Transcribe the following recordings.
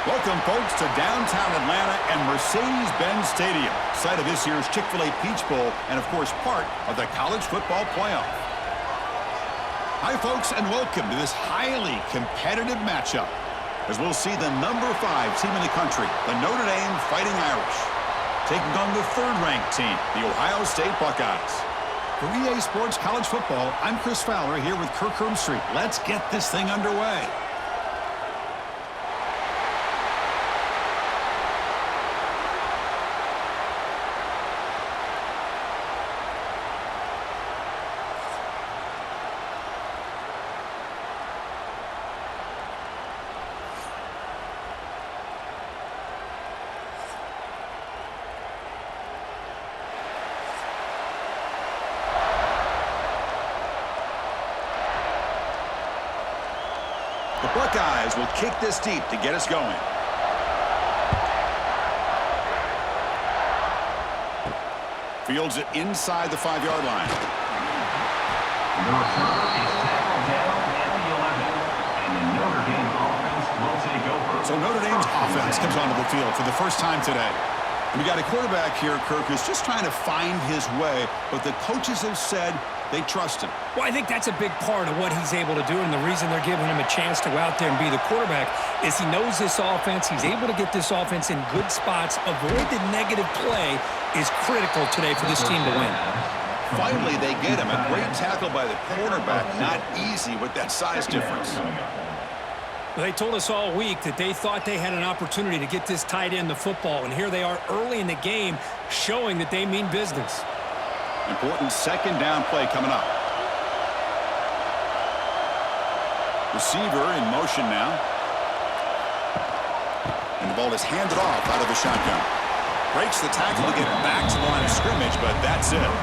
Welcome, folks, to downtown Atlanta and Mercedes-Benz Stadium, site of this year's Chick-fil-A Peach Bowl and, of course, part of the college football playoff. Hi, folks, and welcome to this highly competitive matchup as we'll see the number 5 team in the country, the Notre Dame Fighting Irish, taking on the third-ranked team, the Ohio State Buckeyes. For EA Sports College Football, I'm Chris Fowler here with Kirk Herbstreit. Let's get this thing underway. The Buckeyes will kick this deep to get us going. Fields it inside the 5-yard line. Notre is tackled down at the 11, and the Notre Dame offense will take over. So Notre Dame's offense comes onto the field for the first time today. We got a quarterback here, Kirk, who's just trying to find his way, but the coaches have said they trust him. Well, I think that's a big part of what he's able to do, and the reason they're giving him a chance to go out there and be the quarterback is he knows this offense. He's able to get this offense in good spots. Avoid the negative play is critical today for this team to win. Finally, they get him. A great tackle by the quarterback. Not easy with that size difference. Well, they told us all week that they thought they had an opportunity to get this tight end the football, and here they are early in the game showing that they mean business. Important second down play coming up. Receiver in motion now. And the ball is handed off out of the shotgun. Breaks the tackle to get back to the line of scrimmage, but that's it.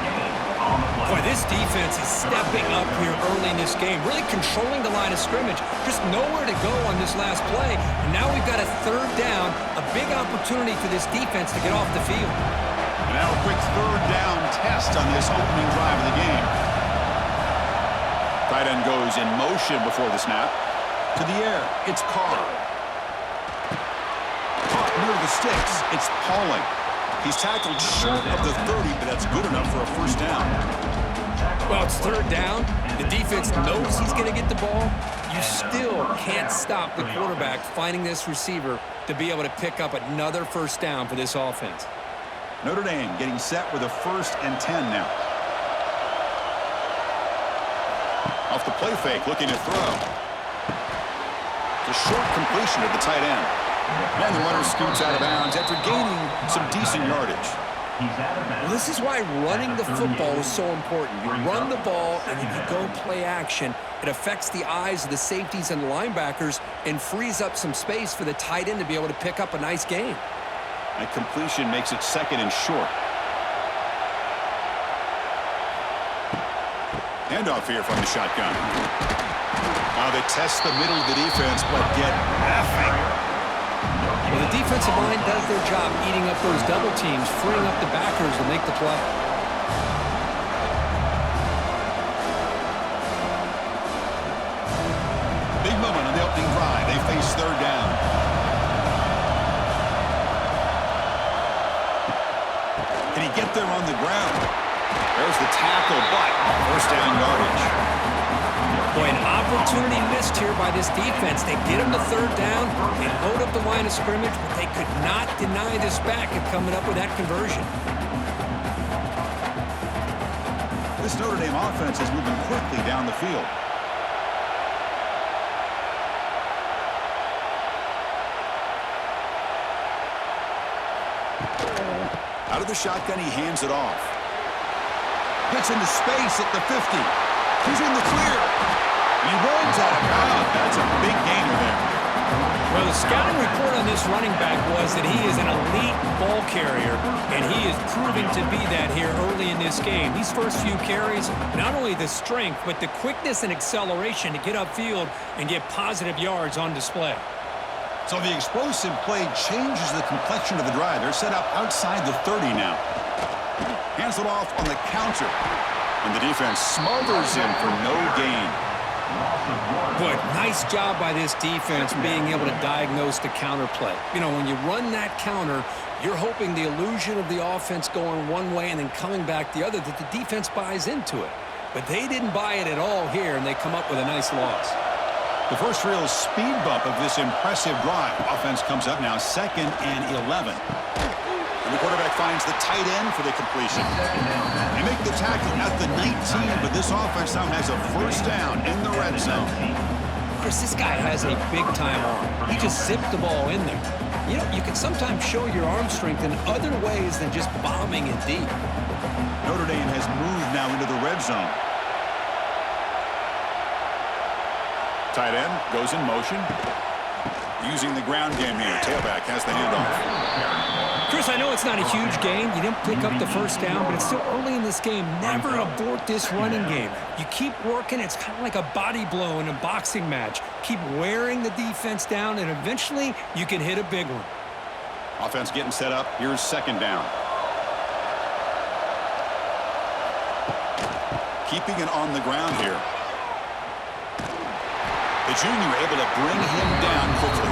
Boy, this defense is stepping up here early in this game, really controlling the line of scrimmage. Just nowhere to go on this last play. And now we've got a third down, a big opportunity for this defense to get off the field. And now a quick third down test on this opening drive of the game. Tight end goes in motion before the snap. To the air, it's Carr. Caught near the sticks, it's Pauling. He's tackled short of the 30, but that's good enough for a first down. Well, it's third down. The defense knows he's going to get the ball. You still can't stop the quarterback finding this receiver to be able to pick up another first down for this offense. Notre Dame getting set with a 1st and 10 now. Off the play fake, looking to throw. It's a short completion to the tight end. And the runner scoots out of bounds after gaining some decent yardage. Well, this is why running the football is so important. You run the ball, and if you go play action, it affects the eyes of the safeties and the linebackers and frees up some space for the tight end to be able to pick up a nice gain. That completion makes it 2nd and short. Handoff here from the shotgun. Now they test the middle of the defense, but get nothing. Well, the defensive line does their job eating up those double teams, freeing up the backers to make the play. Big moment on the opening drive. They face third down. Can he get there on the ground? There's the tackle, but first down yardage. Boy, an opportunity missed here by this defense. They get him to third down and load up the line of scrimmage, but they could not deny this back of coming up with that conversion. This Notre Dame offense is moving quickly down the field. Out of the shotgun, he hands it off. Gets into space at the 50. He's in the clear. He runs out of bounds. That's a big gainer there. Well, the scouting report on this running back was that he is an elite ball carrier, and he is proving to be that here early in this game. These first few carries, not only the strength, but the quickness and acceleration to get upfield and get positive yards on display. So the explosive play changes the complexion of the drive. They're set up outside the 30 now. Hands it off on the counter. And the defense smothers him for no gain. But nice job by this defense being able to diagnose the counter play. You know, when you run that counter, you're hoping the illusion of the offense going one way and then coming back the other, that the defense buys into it. But they didn't buy it at all here, and they come up with a nice loss. The first real speed bump of this impressive drive. Offense comes up now 2nd and 11. And the quarterback finds the tight end for the completion. They make the tackle at the 19, but this offense now has a first down in the red zone. Chris, this guy has a big-time arm. He just zipped the ball in there. You know, you can sometimes show your arm strength in other ways than just bombing it deep. Notre Dame has moved now into the red zone. Tight end goes in motion. Using the ground game here. Tailback has the handoff. Chris, I know it's not a huge game. You didn't pick up the first down, but it's still early in this game. Never abort this running game. You keep working. It's kind of like a body blow in a boxing match. Keep wearing the defense down, and eventually you can hit a big one. Offense getting set up. Here's 2nd down. Keeping it on the ground here. The junior able to bring him down quickly.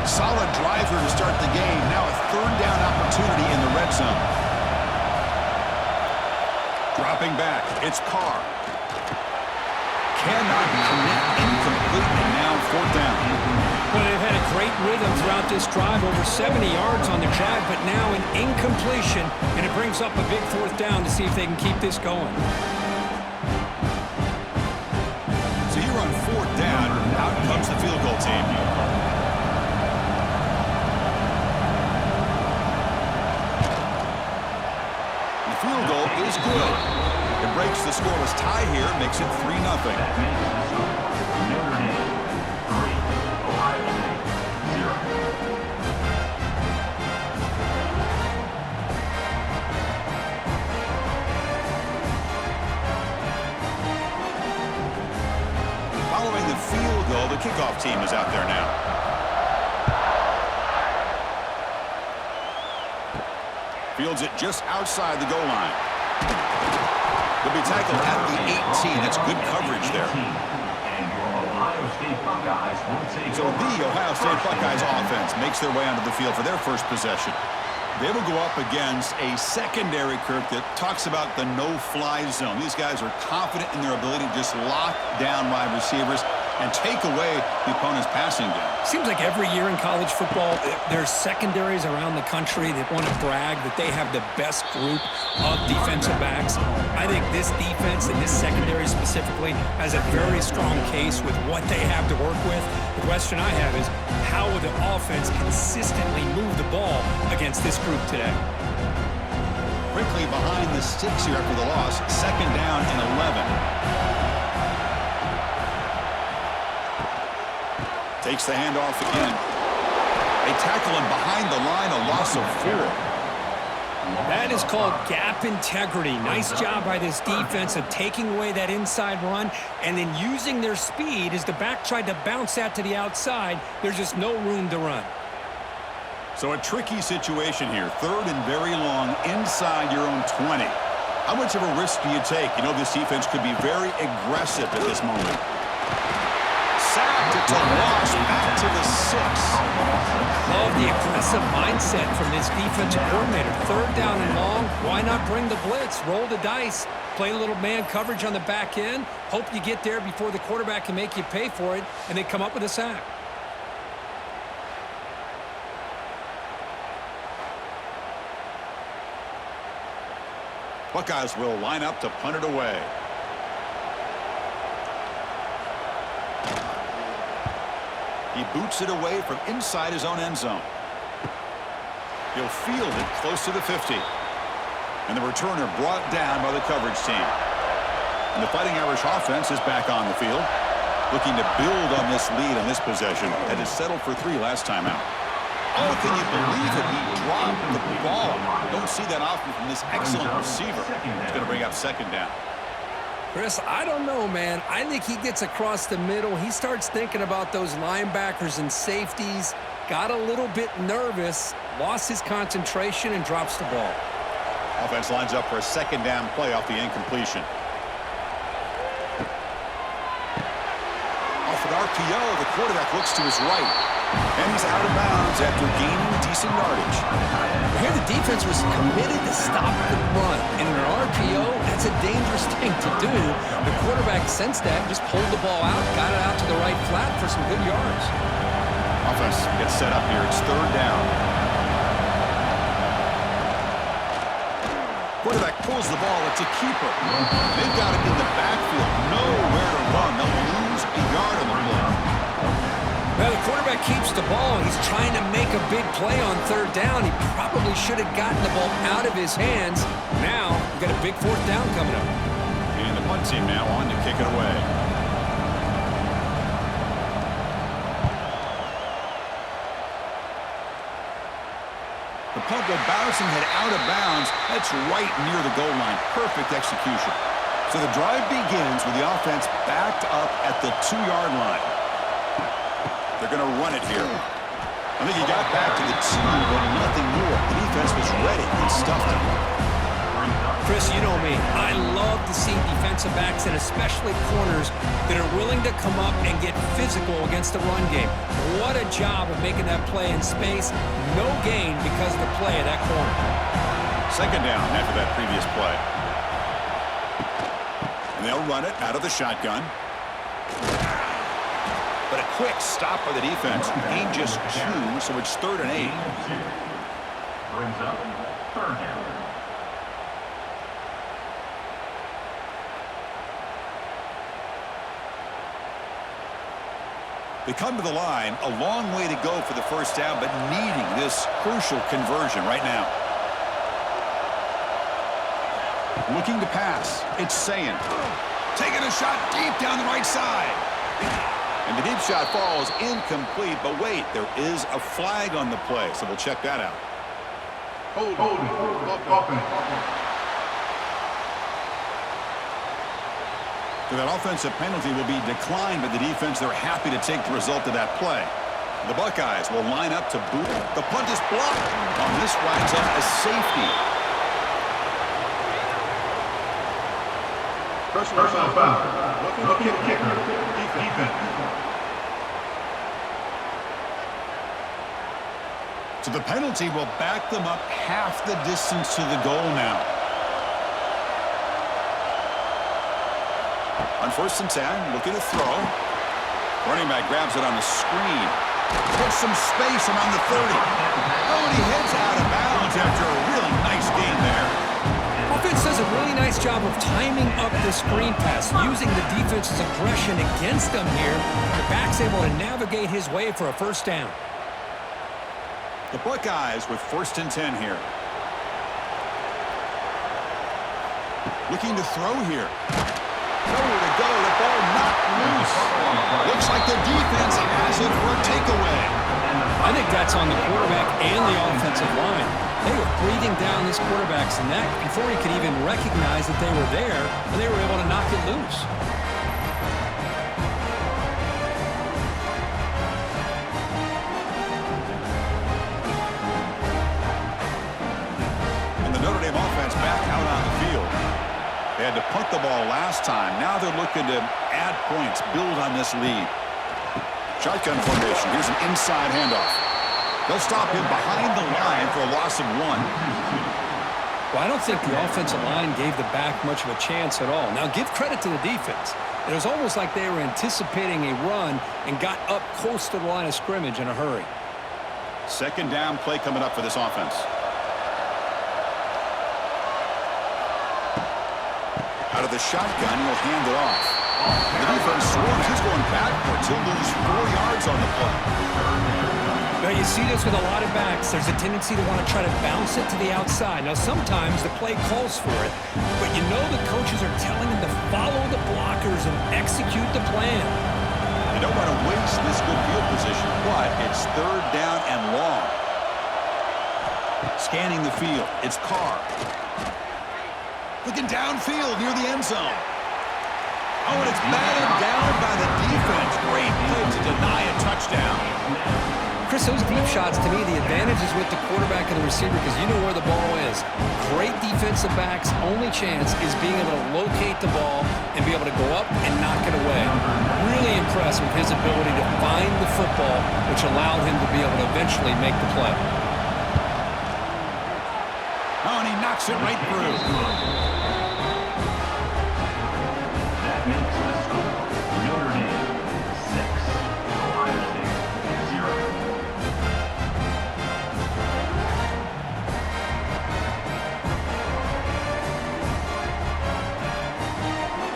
Solid driver to start the game. Now a 3rd down opportunity in the red zone. Dropping back. It's Carr. Cannot connect, incomplete, and now 4th down. Well, they've had a great rhythm throughout this drive, over 70 yards on the drive, but now an incompletion, and it brings up a big 4th down to see if they can keep this going. So here on 4th down, out comes the field goal team. The field goal is good. It breaks the scoreless tie here, makes it 3-0. Following the field goal, the kickoff team is out there now. Fields it just outside the goal line. They'll be tackled at the 18. That's good coverage there. So the Ohio State Buckeyes offense makes their way onto the field for their first possession. They will go up against a secondary, Kirk, that talks about the no-fly zone. These guys are confident in their ability to just lock down wide receivers and take away the opponent's passing game. Seems like every year in college football, there's secondaries around the country that want to brag that they have the best group of defensive backs. I think this defense and this secondary specifically has a very strong case with what they have to work with. The question I have is, how will the offense consistently move the ball against this group today? Quickly behind the sticks here after the loss. 2nd down and 11. Takes the handoff again. They tackle him behind the line, a loss of 4. That is called gap integrity. Nice job by this defense of taking away that inside run and then using their speed as the back tried to bounce that to the outside. There's just no room to run. So a tricky situation here. 3rd and very long inside your own 20. How much of a risk do you take? You know this defense could be very aggressive at this moment. Sacked, it's a loss, back to the 6. Love the aggressive mindset from this defensive coordinator. 3rd down and long, why not bring the blitz, roll the dice, play a little man coverage on the back end, hope you get there before the quarterback can make you pay for it, and they come up with a sack. Buckeyes will line up to punt it away. He boots it away from inside his own end zone. He'll field it close to the 50. And the returner brought down by the coverage team. And the Fighting Irish offense is back on the field, looking to build on this lead on this possession that is settled for 3 last time out. Oh, can you believe it? He dropped the ball. Don't see that often from this excellent receiver. It's going to bring up 2nd down. Chris, I don't know, man. I think he gets across the middle. He starts thinking about those linebackers and safeties, got a little bit nervous, lost his concentration, and drops the ball. Offense lines up for a second down play off the incompletion. Off an RPO, the quarterback looks to his right. And he's out of bounds after gaining decent yardage. Here the defense was committed to stop the run. And in an RPO, that's a dangerous thing to do. The quarterback sensed that, just pulled the ball out, got it out to the right flat for some good yards. Offense gets set up here. It's third down. Quarterback pulls the ball. It's a keeper. They've got it in the backfield. Nowhere to run. They'll lose a yard on the play. Now the quarterback keeps the ball. He's trying to make a big play on third down. He probably should have gotten the ball out of his hands. Now we've got a big fourth down coming up. And the punt team now on to kick it away. The punt will bounce and head out of bounds. That's right near the goal line. Perfect execution. So the drive begins with the offense backed up at the 2-yard line. They're going to run it here. I think he got back to the 2, but nothing more. The defense was ready and stuffed him. Chris, you know me. I love to see defensive backs and especially corners that are willing to come up and get physical against the run game. What a job of making that play in space. No gain because of the play of that corner. Second down after that previous play. And they'll run it out of the shotgun. But a quick stop by the defense. Gain just 2, so it's 3rd and 8. Brings up third down. They come to the line, a long way to go for the first down, but needing this crucial conversion right now. Looking to pass. It's Sayin. Taking a shot deep down the right side. And the deep shot falls incomplete, but wait, there is a flag on the play, so we'll check that out. Hold. So that offensive penalty will be declined by the defense. They're happy to take the result of that play. The Buckeyes will line up to boot. The punt is blocked. On this winds up a safety. Personal foul. Looking at kicker. Defense. So the penalty will back them up half the distance to the goal now. On 1st and 10, looking to throw. Running back grabs it on the screen. Puts some space around the 30. Oh, and he heads out of bounds after a really nice gain there. Offense does a really nice job of timing up the screen pass, using the defense's aggression against them here. The back's able to navigate his way for a first down. The Buckeyes with 1st and 10 here. Looking to throw here. Nowhere to go. The ball knocked loose. Looks like the defense has it for a takeaway. I think that's on the quarterback and the offensive line. They were breathing down this quarterback's neck before he could even recognize that they were there, and they were able to knock it loose. And the Notre Dame offense back out on the field. They had to punt the ball last time. Now they're looking to add points, build on this lead. Shotgun formation. Here's an inside handoff. They'll stop him behind the line for a loss of 1. Well, I don't think the offensive line gave the back much of a chance at all. Now, give credit to the defense. It was almost like they were anticipating a run and got up close to the line of scrimmage in a hurry. Second down play coming up for this offense. Out of the shotgun, he'll hand it off. The defense swarms. He's going backwards. He'll lose 4 yards on the play. Now, you see this with a lot of backs. There's a tendency to want to try to bounce it to the outside. Now, sometimes the play calls for it, but you know the coaches are telling them to follow the blockers and execute the plan. You don't want to waste this good field position, but it's 3rd down and long. Scanning the field. It's Carr. Looking downfield near the end zone. Oh, and it's batted down by the defense. Great play to deny a touchdown. Chris, those deep shots, to me, the advantage is with the quarterback and the receiver because you know where the ball is. Great defensive backs' only chance is being able to locate the ball and be able to go up and knock it away. Really impressed with his ability to find the football, which allowed him to be able to eventually make the play. Oh, and he knocks it right through. That makes the score Notre Dame 6, Ohio State 0.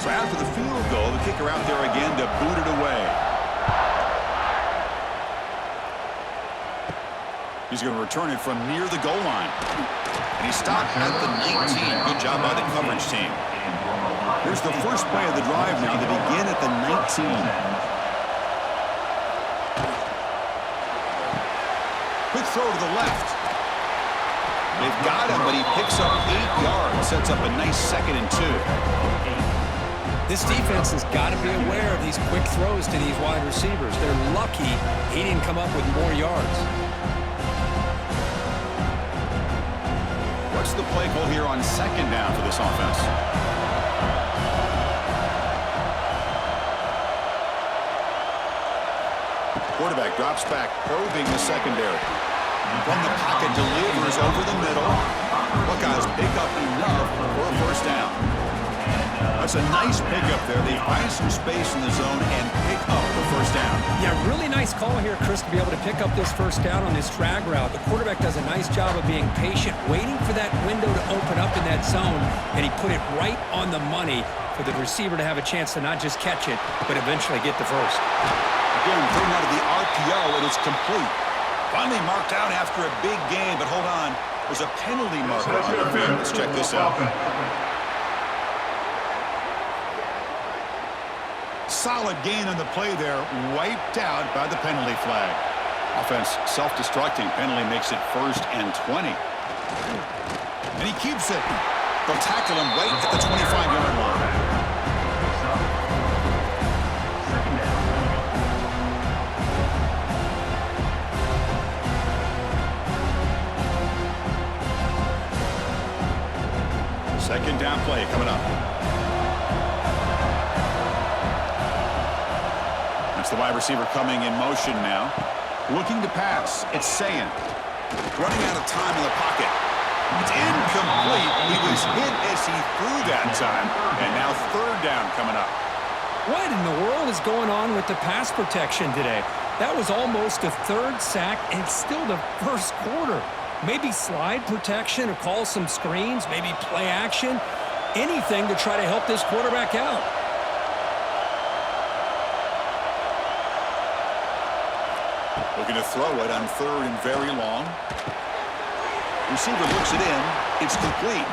So after the field goal, the kicker out there again to boot it away. He's going to return it from near the goal line. And he stopped at the 19. Good job by the coverage team. Here's the first play of the drive now to begin at the 19. Quick throw to the left. They've got him, but he picks up 8 yards. Sets up a nice 2nd and 2. This defense has got to be aware of these quick throws to these wide receivers. They're lucky he didn't come up with more yards. What's the play call here on 2nd down for this offense? Quarterback drops back, probing the secondary. From the pocket, delivers over the middle. Buckeyes pick up enough for a first down. That's a nice pickup there. They find some space in the zone and pick up the first down. Yeah, really nice call here, Chris, to be able to pick up this first down on this drag route. The quarterback does a nice job of being patient, waiting for that window to open up in that zone, and he put it right on the money for the receiver to have a chance to not just catch it, but eventually get the first. Again, thrown out of the RPO, and it's complete. Finally marked out after a big game, but hold on. There's a penalty marker on the field. Let's check this out. Solid gain on the play there, wiped out by the penalty flag. Offense self-destructing. Penalty makes it 1st and 20. And he keeps it. They'll tackle him right at the 25-yard line. Second down play coming up. That's the wide receiver coming in motion now. Looking to pass. It's Sayin. Running out of time in the pocket. It's incomplete. He was hit as he threw that time. And now 3rd down coming up. What in the world is going on with the pass protection today? That was almost a 3rd sack, and it's still the 1st quarter. Maybe slide protection or call some screens, maybe play action. Anything to try to help this quarterback out. Looking to throw it on 3rd and very long. Receiver looks it in. It's complete.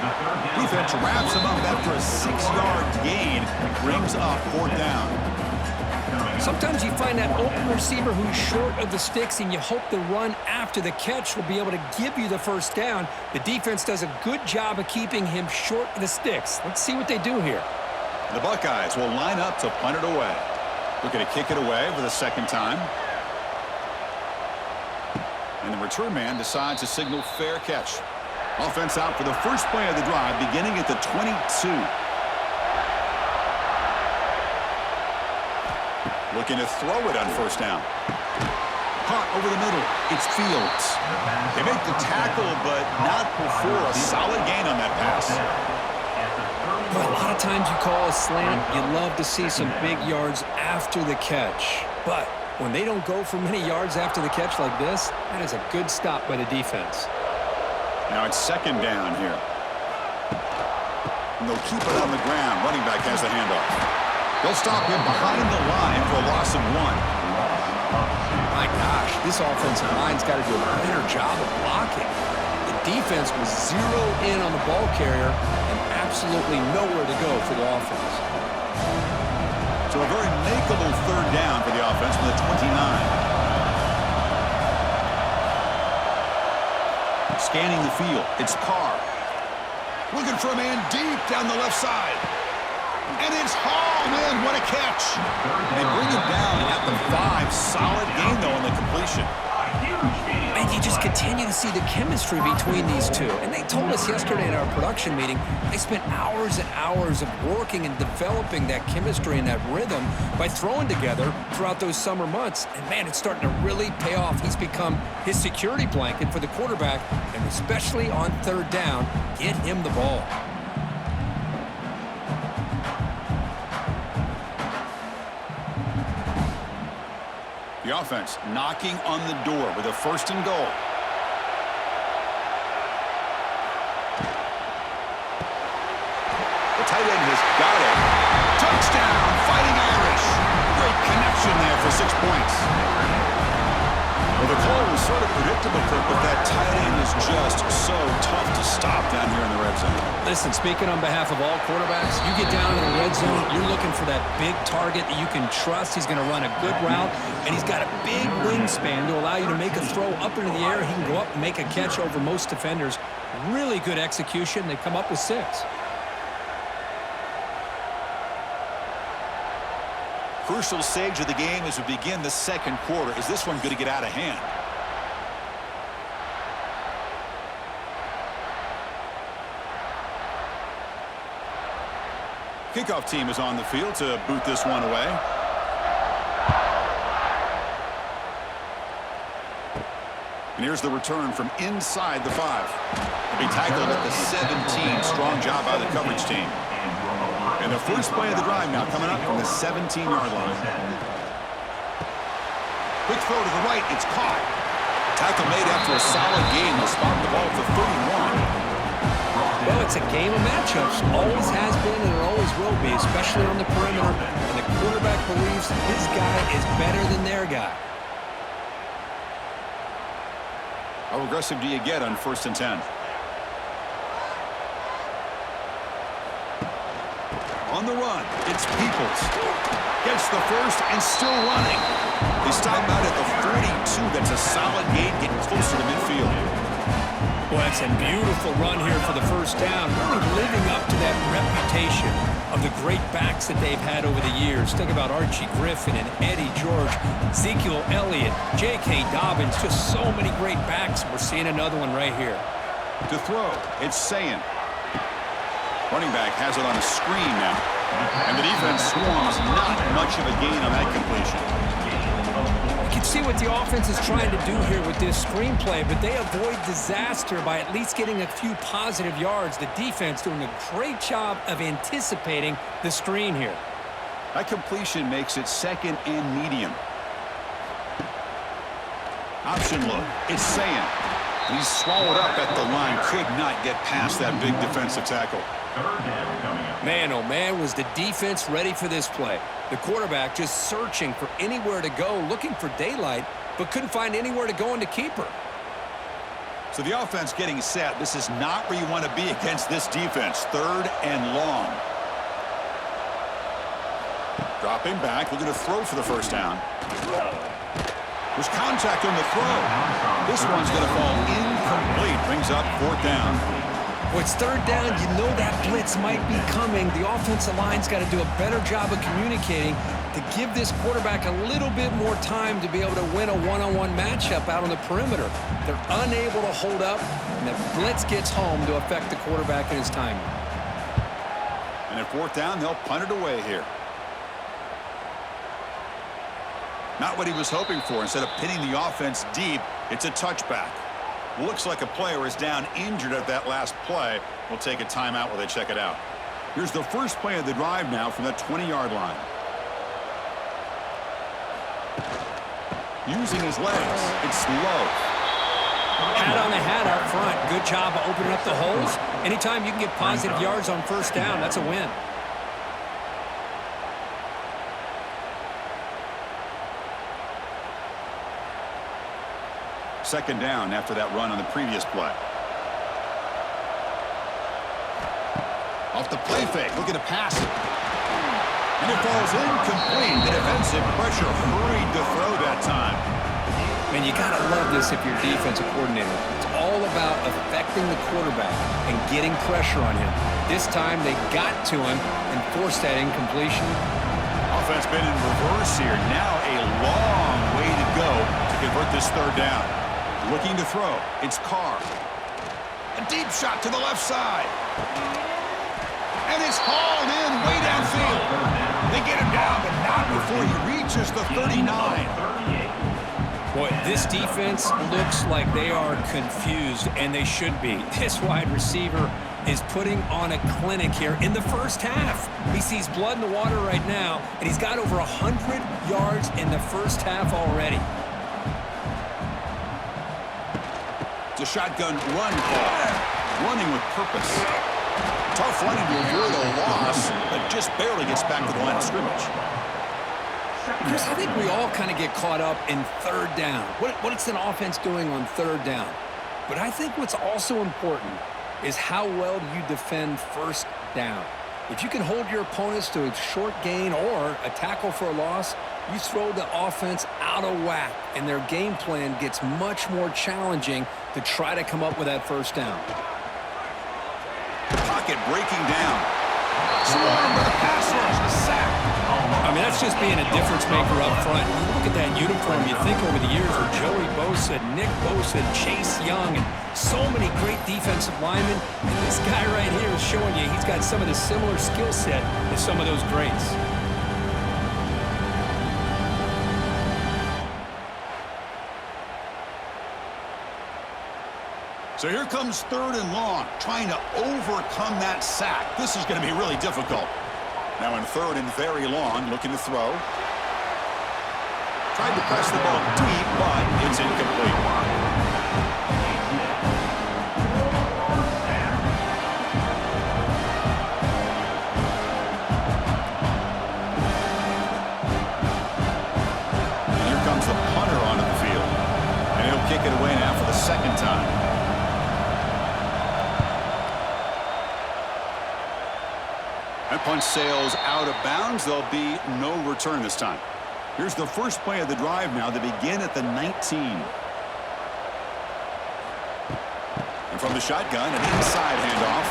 Defense wraps him up after a 6-yard gain. Brings up 4th down. Sometimes you find that open receiver who's short of the sticks, and you hope the run after the catch will be able to give you the first down. The defense does a good job of keeping him short of the sticks. Let's see what they do here. The Buckeyes will line up to punt it away. Looking to kick it away for the 2nd time. And the return man decides to signal fair catch. Offense out for the first play of the drive, beginning at the 22. Looking to throw it on 1st down. Caught over the middle. It's Fields. They make the tackle, but not before a solid gain on that pass. Well, a lot of times you call a slant, you love to see some big yards after the catch. But when they don't go for many yards after the catch like this, that is a good stop by the defense. Now it's 2nd down here. And they'll keep it on the ground. Running back has the handoff. They'll stop him behind the line for a loss of 1. My gosh, this offensive line's got to do a better job of blocking. The defense was zeroed in on the ball carrier and absolutely nowhere to go for the offense. So a very makeable 3rd down for the offense from the 29. Scanning the field, it's Carr. Looking for a man deep down the left side. And it's hauled in. What a catch. They bring him down at the 5. Solid gain, though, on the completion. And you just continue to see the chemistry between these two. And they told us yesterday in our production meeting, they spent hours and hours of working and developing that chemistry and that rhythm by throwing together throughout those summer months. And, man, it's starting to really pay off. He's become his security blanket for the quarterback, and especially on third down, get him the ball. The offense knocking on the door with a 1st and goal. The tight end has got it. Touchdown, Fighting Irish. Great connection there for 6 points. Well, the call was sort of predictable, Kirk, but that tight end is just so tough to stop down here in the red zone. Listen, speaking on behalf of all quarterbacks, you get down in the red zone, you're looking for that big target that you can trust. He's going to run a good route, and he's got a big wingspan to allow you to make a throw up into the air. He can go up and make a catch over most defenders. Really good execution. They come up with 6. Crucial stage of the game as we begin the 2nd quarter. Is this one going to get out of hand? Kickoff team is on the field to boot this one away. And here's the return from inside the 5. He'll be tackled at the 17. Strong job by the coverage team. And the first play of the drive now coming up from the 17-yard line. Quick throw to the right. It's caught. Tackle made after a solid gain. They'll spot the ball for 31. Well, it's a game of matchups. Always has been and it always will be, especially on the perimeter. And the quarterback believes his guy is better than their guy. How aggressive do you get on 1st and 10? On the run, it's Peoples. Gets the first and still running. They stop out at the 42. That's a solid gain, getting closer to midfield. Well, it's a beautiful run here for the 1st down. Really living up to that reputation of the great backs that they've had over the years. Think about Archie Griffin and Eddie George, Ezekiel Elliott, J.K. Dobbins, just so many great backs. We're seeing another one right here. To throw, it's Sayin. Running back has it on a screen now. And the defense swarms. Not much of a gain on that completion. You can see what the offense is trying to do here with this screenplay, but they avoid disaster by at least getting a few positive yards. The defense doing a great job of anticipating the screen here. That completion makes it 2nd and medium. Option look. It's Sayin. He's swallowed up at the line. Could not get past that big defensive tackle. Man, oh man, was the defense ready for this play. The quarterback just searching for anywhere to go, looking for daylight, but couldn't find anywhere to go into keeper. So the offense getting set. This is not where you want to be against this defense. 3rd and long. Dropping back, looking to throw for the 1st down. There's contact on the throw. This one's going to fall incomplete. Brings up 4th down. When it's 3rd down, you know that blitz might be coming. The offensive line's got to do a better job of communicating to give this quarterback a little bit more time to be able to win a one-on-one matchup out on the perimeter. They're unable to hold up, and the blitz gets home to affect the quarterback and his timing. And at 4th down, they'll punt it away here. Not what he was hoping for. Instead of pinning the offense deep, it's a touchback. Looks like a player is down injured at that last play. We'll take a timeout while they check it out. Here's the first play of the drive now from the 20-yard line. Using his legs, it's low. Hat on the hat up front. Good job of opening up the holes. Anytime you can get positive yards on 1st down, that's a win. Second down after that run on the previous play. Off the play fake, looking to pass it. And it falls incomplete. The defensive pressure hurried to throw that time. Man, you got to love this if you're defensive coordinator. It's all about affecting the quarterback and getting pressure on him. This time they got to him and forced that incompletion. Offense been in reverse here. Now a long way to go to convert this third down. Looking to throw. It's Carr. A deep shot to the left side. And it's hauled in way downfield. They get him down, but not before he reaches the 39. Boy, this defense looks like they are confused, and they should be. This wide receiver is putting on a clinic here in the first half. He sees blood in the water right now, and he's got over 100 yards in the first half already. It's a shotgun run call. Running with purpose. Tough running to avoid a loss, but just barely gets back to the line of scrimmage. Chris, I think we all kind of get caught up in third down. What's an offense doing on third down? But I think what's also important is how well do you defend first down. If you can hold your opponents to a short gain or a tackle for a loss, you throw the offense out of whack, and their game plan gets much more challenging to try to come up with that first down. Pocket breaking down. Swarmed by the pass rush, a sack. I mean, that's just being a difference maker up front. You look at that uniform, you think over the years of Joey Bosa, Nick Bosa, Chase Young, and so many great defensive linemen. And this guy right here is showing you he's got some of the similar skill set as some of those greats. So here comes third and long, trying to overcome that sack. This is going to be really difficult. Now in third and very long, looking to throw. Tried to press the ball deep, but it's incomplete. And here comes the punter onto the field. And he'll kick it away now for the second time. That punch sails out of bounds. There'll be no return this time. Here's the first play of the drive now. They begin at the 19. And from the shotgun, an inside handoff.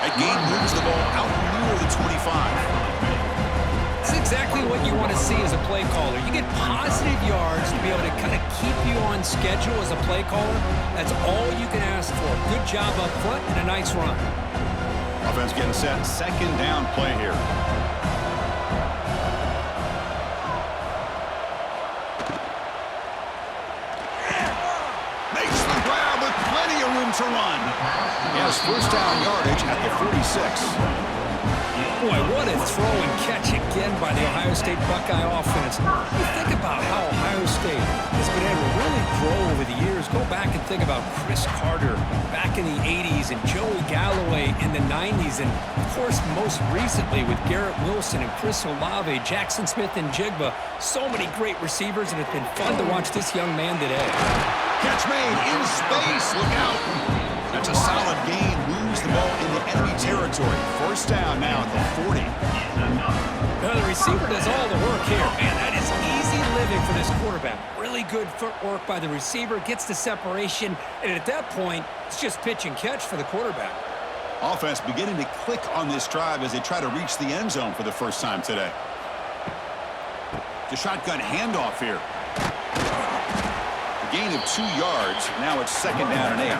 That gain moves the ball out near the 25. It's exactly what you want to see as a play caller. You get positive yards to be able to kind of keep you on schedule as a play caller. That's all you can ask for. Good job up front and a nice run. Offense getting set. Second down play here. Makes the grab with plenty of room to run. He has first down yardage at the 46. Boy, what a throw and catch again by the Ohio State Buckeye offense. You think about how Ohio State has been able to really grow over the years. Go back and think about Chris Carter back in the 80s and Joey Galloway in the 90s. And, of course, most recently with Garrett Wilson and Chris Olave, Jackson Smith and Jigba. So many great receivers, and it's been fun to watch this young man today. Catch made in space. Look out. That's a solid gain. Moves the ball into enemy territory. First down now at the 40. Now the receiver does all the work here. Man, that is easy living for this quarterback. Really good footwork by the receiver. Gets the separation. And at that point, it's just pitch and catch for the quarterback. Offense beginning to click on this drive as they try to reach the end zone for the first time today. The shotgun handoff here. A gain of 2 yards. Now it's second down and 8.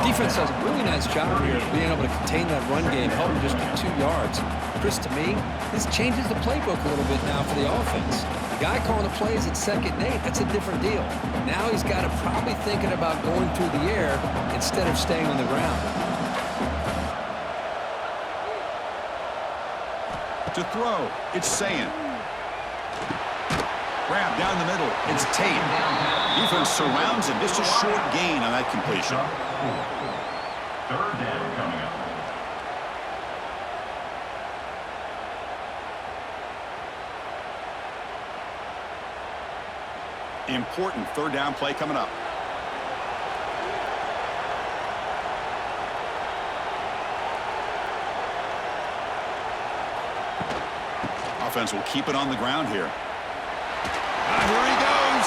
Defense does a really nice job here of being able to contain that run game, help them just get 2 yards. Chris, to me, this changes the playbook a little bit now for the offense. The guy calling the plays at second and 8, that's a different deal. Now he's got to probably thinking about going through the air instead of staying on the ground. To throw, it's Sayin. Grab down the middle, it's Tate. Defense surrounds him, just a short gain on that completion. Third down coming up. Important third down play coming up. Offense will keep it on the ground here. Here he goes.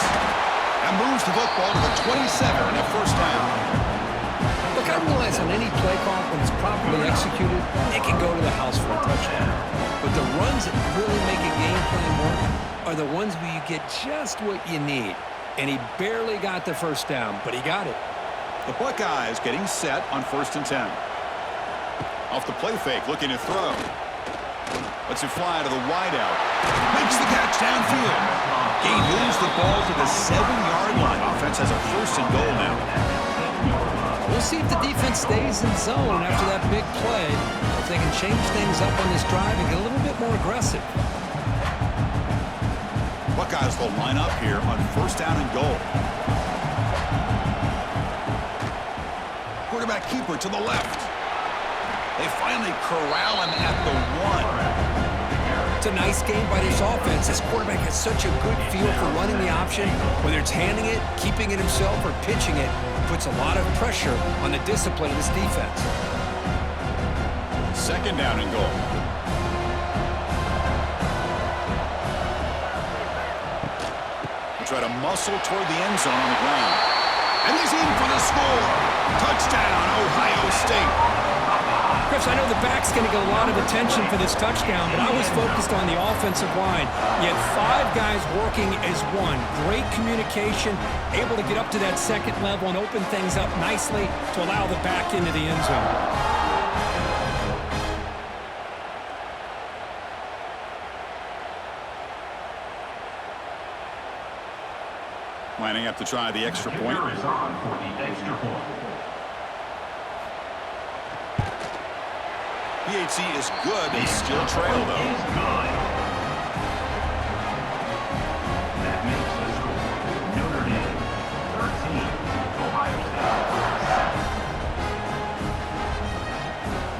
moves the football to the 27 and a first down. Look, I realize on any play call, when it's properly executed, it can go to the house for a touchdown. But the runs that really make a game plan work are the ones where you get just what you need. And he barely got the first down, but he got it. The Buckeyes getting set on 1st and 10. Off the play fake, looking to throw. Lets it fly to the wideout. Makes the catch downfield. He moves the ball to the 7-yard line. Offense has a 1st and goal now. We'll see if the defense stays in zone after that big play. If they can change things up on this drive and get a little bit more aggressive. Buckeyes will line up here on 1st down and goal. Quarterback keeper to the left. They finally corral him at the 1. It's a nice game by this offense. This quarterback has such a good feel for running the option. Whether it's handing it, keeping it himself, or pitching it, puts a lot of pressure on the discipline of this defense. 2nd down and goal. They try to muscle toward the end zone on the ground. And he's in for the score. Touchdown, Ohio State. Chris, I know the back's going to get a lot of attention for this touchdown, but I was focused on the offensive line. You had 5 guys working as one. Great communication, able to get up to that 2nd level and open things up nicely to allow the back into the end zone. Lining up to try the extra point. Is on for the extra point. PHC is good. They still trail, though. Is good. That makes the score Notre Dame 13, Ohio State 7.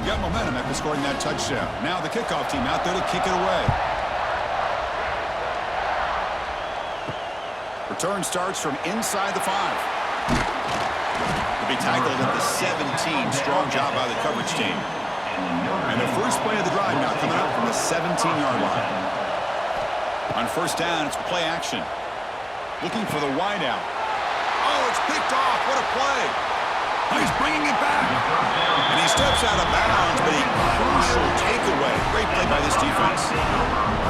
You got momentum after scoring that touchdown. Now the kickoff team out there to kick it away. Return starts from inside the 5. To be tackled at the 17. Strong job by the coverage team. And the first play of the drive now coming up from the 17-yard line. On 1st down, it's play action. Looking for the wideout. Oh, it's picked off. What a play. Oh, he's bringing it back. And he steps out of bounds, but a crucial takeaway. Great play by this defense.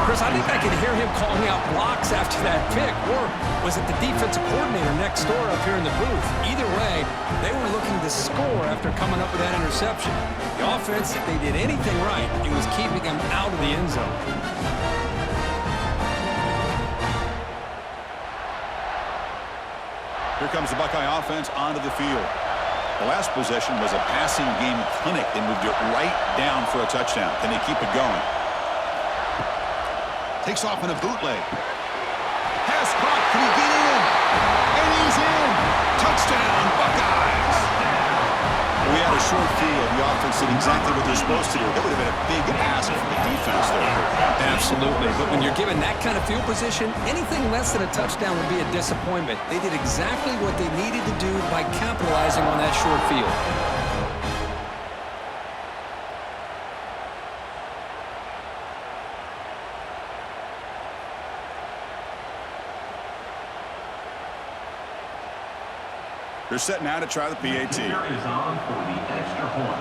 Chris, I think I could hear him calling out blocks after that pick. Or was it the defensive coordinator next door up here in the booth? Either way, they were looking to score after coming up with that interception. The offense, if they did anything right, it was keeping them out of the end zone. Here comes the Buckeye offense onto the field. The last possession was a passing game clinic. They moved it right down for a touchdown. Can they keep it going? Takes off in a bootleg. Pass caught. Can he get in? And he's in. Touchdown, Buckeyes. We had a short field. The offense did exactly what they're supposed to do. That would have been a big ask for the defense there. Absolutely. But when you're given that kind of field position, anything less than a touchdown would be a disappointment. They did exactly what they needed to do by capitalizing on that short field. They're set now to try the PAT. Here is on for the extra point.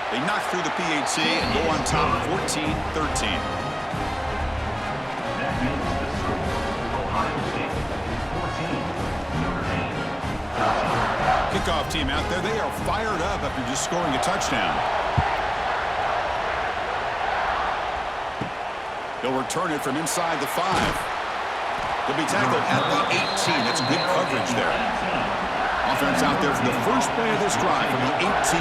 They knock through the PAT and go on top 14-13. That makes the score Ohio State 14, Notre Dame 13. Kickoff team out there. They are fired up after just scoring a touchdown. They'll return it from inside the 5. They'll be tackled at the 18. That's good coverage there. Offense out there for the first play of this drive from the 18.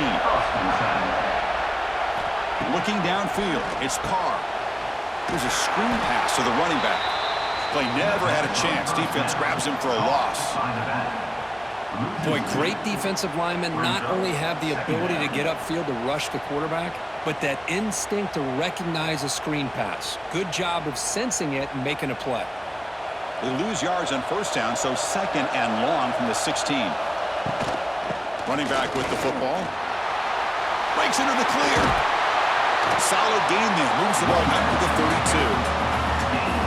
Looking downfield, it's Carr. There's a screen pass to the running back. Play never had a chance. Defense grabs him for a loss. Boy, great defensive linemen not only have the ability to get upfield to rush the quarterback, but that instinct to recognize a screen pass. Good job of sensing it and making a play. They lose yards on 1st down, so 2nd and long from the 16. Running back with the football. Breaks into the clear. Solid gain there. Moves the ball back to the 32.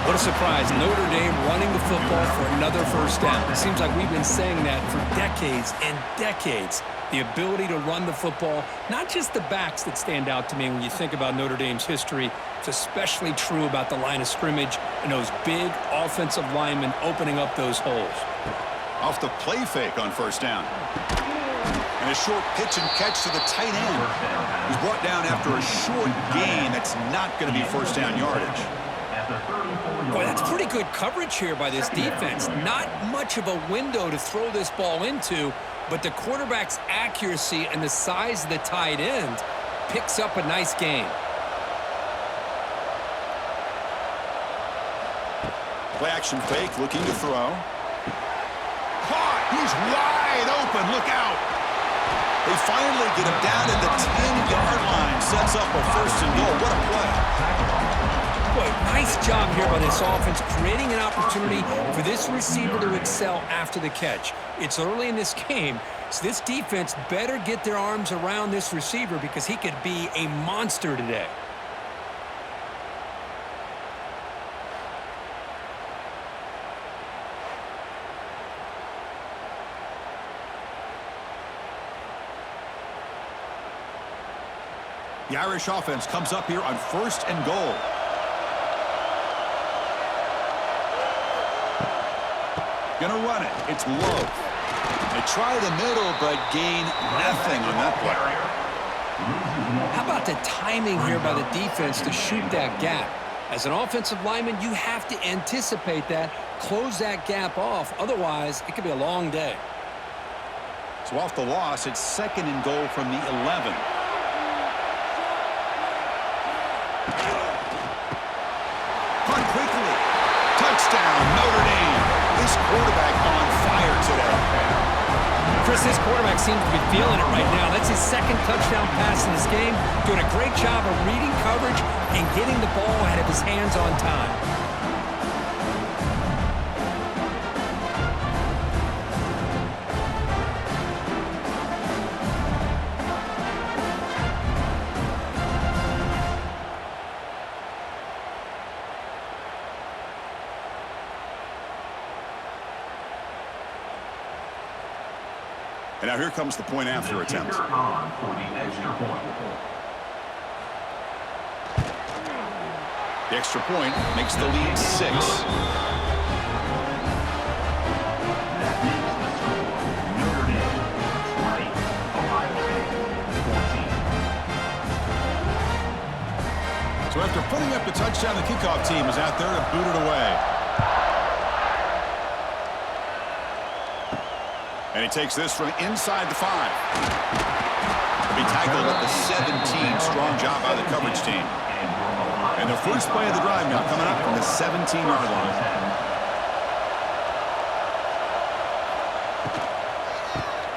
What a surprise. Notre Dame running the football for another first down. It seems like we've been saying that for decades and decades. The ability to run the football, not just the backs that stand out to me when you think about Notre Dame's history. It's especially true about the line of scrimmage and those big offensive linemen opening up those holes. Off the play fake on first down. And a short pitch and catch to the tight end. He's brought down after a short gain. That's not going to be first down yardage. Boy, that's pretty good coverage here by this defense. Not much of a window to throw this ball into, but the quarterback's accuracy and the size of the tight end picks up a nice gain. Play action fake, looking to throw. Caught! He's wide open. Look out! They finally get him down at the 10-yard line. Sets up a first and goal. What a play. Boy, nice job here by this offense, creating an opportunity for this receiver to excel after the catch. It's early in this game, so this defense better get their arms around this receiver because he could be a monster today. The Irish offense comes up here on first and goal. Gonna run it. It's low. They try the middle, but gain nothing on that play. How about the timing here by the defense to shoot that gap? As an offensive lineman, you have to anticipate that, close that gap off. Otherwise, it could be a long day. So off the loss, it's second and goal from the 11. Punt quickly. Touchdown, Notre Dame. This quarterback on fire today. Chris, this quarterback seems to be feeling it right now. That's his second touchdown pass in this game. Doing a great job of reading coverage and getting the ball out of his hands on time. And now here comes the point after attempt. On for the extra point. The extra point makes the lead 6. That makes the score Notre Dame 20, Ohio State 14. So after putting up the touchdown, the kickoff team is out there to boot it away. And he takes this from inside the 5. He'll be tackled at the 17. Strong job by the coverage team. And the first play of the drive now coming up from the 17-yard line.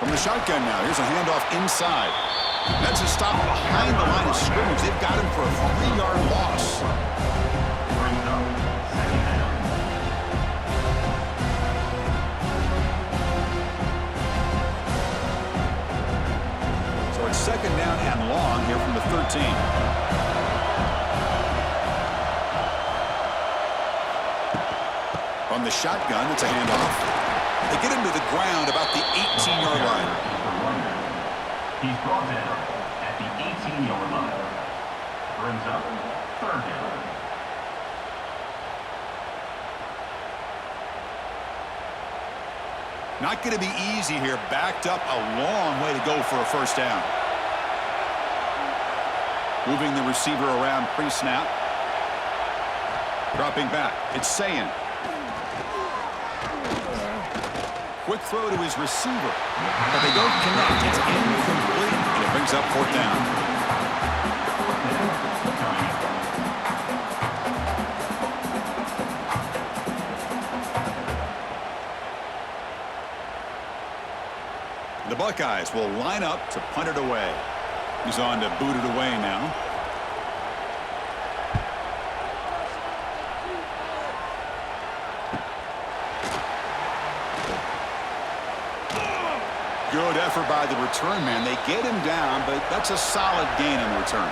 From the shotgun now, here's a handoff inside. That's a stop behind the line of scrimmage. They've got him for a 3-yard loss. Brings up second down. So it's second down and long here from the 13. From the shotgun, it's a handoff. They get him to the ground about the 18-yard line. He's brought down at the 18-yard line. Brings up third down. Not going to be easy here. Backed up a long way to go for a first down. Moving the receiver around pre-snap. Dropping back. It's Sayin. Quick throw to his receiver. But they don't connect. It's incomplete. And it brings up fourth down. The Buckeyes will line up to punt it away. He's on to boot it away now. Good effort by the return man. They get him down, but that's a solid gain in return.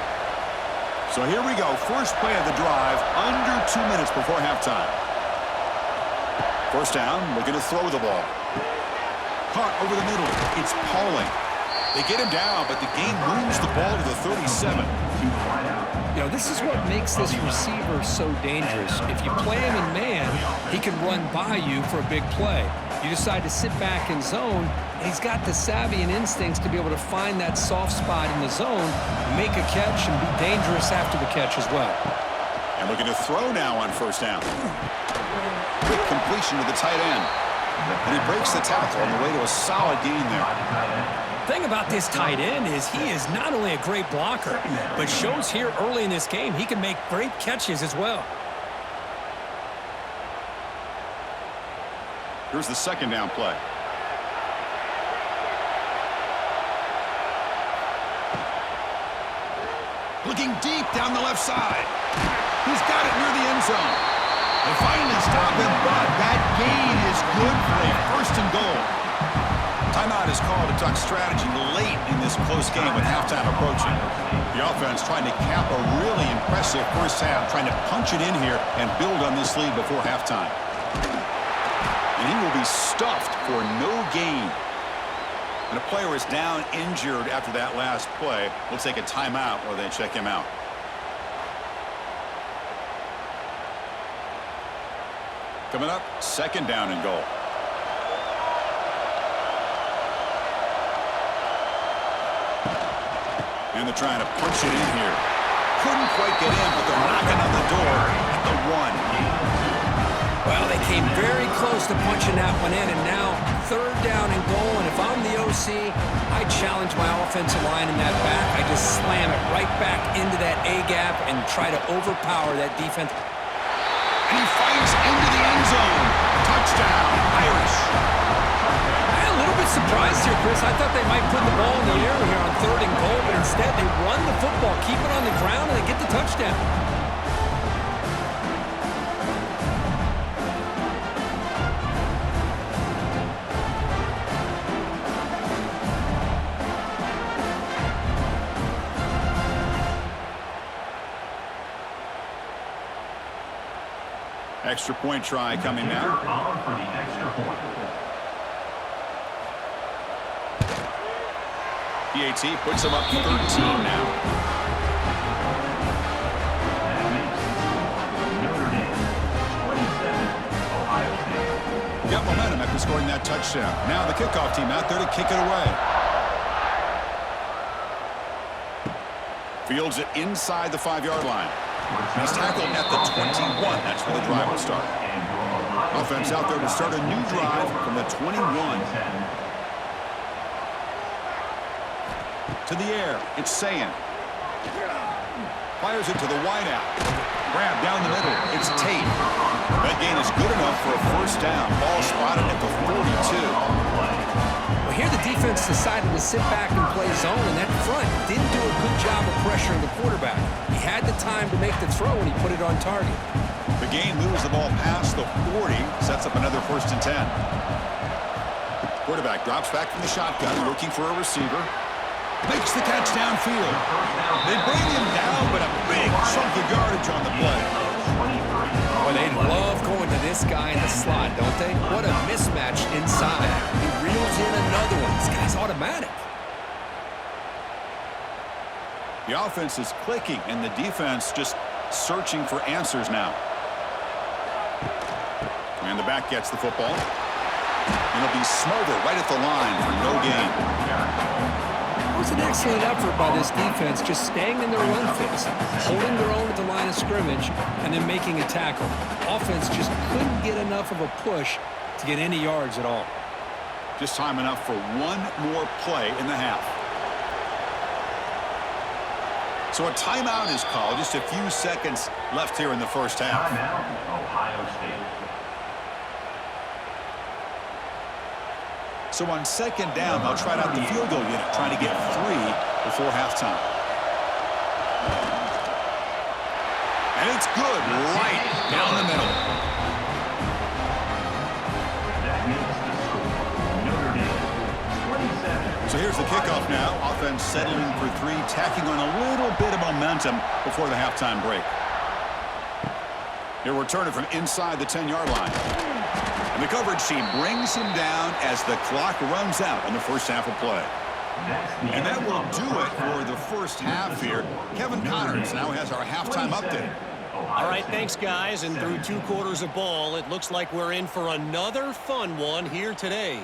So here we go. First play of the drive, under 2 minutes before halftime. First down, looking to throw the ball. Caught over the middle. It's Pauling. They get him down, but the game moves the ball to the 37. You know, this is what makes this receiver so dangerous. If you play him in man, he can run by you for a big play. You decide to sit back in zone, and he's got the savvy and instincts to be able to find that soft spot in the zone, make a catch, and be dangerous after the catch as well. And looking to throw now on first down. Quick completion to the tight end. And he breaks the tackle on the way to a solid gain there. The thing about this tight end is he is not only a great blocker, but shows here early in this game he can make great catches as well. Here's the second down play. Looking deep down the left side. He's got it near the end zone. They finally stop him, but that gain is good for a first and goal. Timeout is called to talk strategy late in this close game with halftime approaching. The offense trying to cap a really impressive first half, trying to punch it in here and build on this lead before halftime. And he will be stuffed for no gain. And a player is down injured after that last play. We'll take a timeout while they check him out. Coming up, second down and goal. And they're trying to punch it in here. Couldn't quite get in, but they're knocking on the door at the 1. Well, they came very close to punching that one in, and now third down and goal. And if I'm the OC, I challenge my offensive line in that back. I just slam it right back into that A-gap and try to overpower that defense. And he fights into the end zone. Touchdown, Irish. I'm a little bit surprised here, Chris. I thought they might put the ball in the air here on third and goal, but instead they run the football, keep it on the ground, and they get the touchdown. Extra point try coming now. For the extra point. PAT puts him up 13 now. That makes Notre Dame 27, Ohio State. Got momentum after scoring that touchdown. Now the kickoff team out there to kick it away. Fields it inside the 5-yard line. He's tackled at the 21. That's where the drive will start. Offense out there to start a new drive from the 21. To the air, it's Sayin. Fires it to the wideout. Grab down the middle, it's Tate. That gain is good enough for a first down. Ball spotted at the 42. Well, here the defense decided to sit back and play zone, and that front didn't do a good job of pressuring the quarterback. He had the time to make the throw, and he put it on target. The gain moves the ball past the 40, sets up another first and 10. Quarterback drops back from the shotgun, looking for a receiver. Makes the catch downfield. They bring him down, but a big chunk of yardage on the play. Well, they love going to this guy in the slot, don't they? What a mismatch inside. He reels in another one. This guy's automatic. The offense is clicking, and the defense just searching for answers now. And the back gets the football. And it'll be smothered right at the line for no gain. It was an excellent effort by this defense, just staying in their run fits, holding their own at the line of scrimmage, and then making a tackle. Offense just couldn't get enough of a push to get any yards at all. Just time enough for one more play in the half. So a timeout is called. Just a few seconds left here in the first half. Timeout, Ohio State. So on second down, they'll try out the field goal unit, trying to get 3 before halftime. And it's good, right down the middle. That makes the score Notre Dame 27. So here's the kickoff now. Offense settling for 3, tacking on a little bit of momentum before the halftime break. He'll return it from inside the 10-yard line. And the coverage team brings him down as the clock runs out in the first half of play. And that will do it for the first half here. Kevin Connors now has our halftime update. All right, thanks, guys. And through 2 quarters of ball, it looks like we're in for another fun one here today.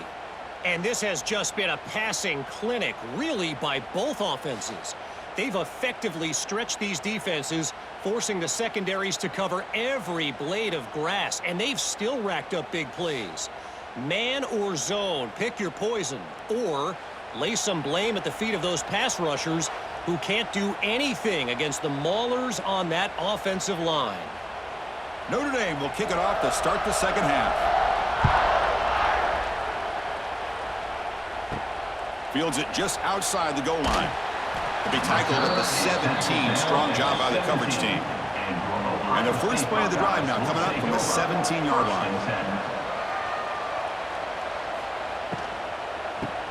And this has just been a passing clinic, really, by both offenses. They've effectively stretched these defenses, forcing the secondaries to cover every blade of grass, and they've still racked up big plays. Man or zone, pick your poison, or lay some blame at the feet of those pass rushers who can't do anything against the maulers on that offensive line. Notre Dame will kick it off to start the second half. Fields it just outside the goal line. To be tackled at the 17. Strong job by the coverage team. And the first play of the drive now coming up from the 17-yard line.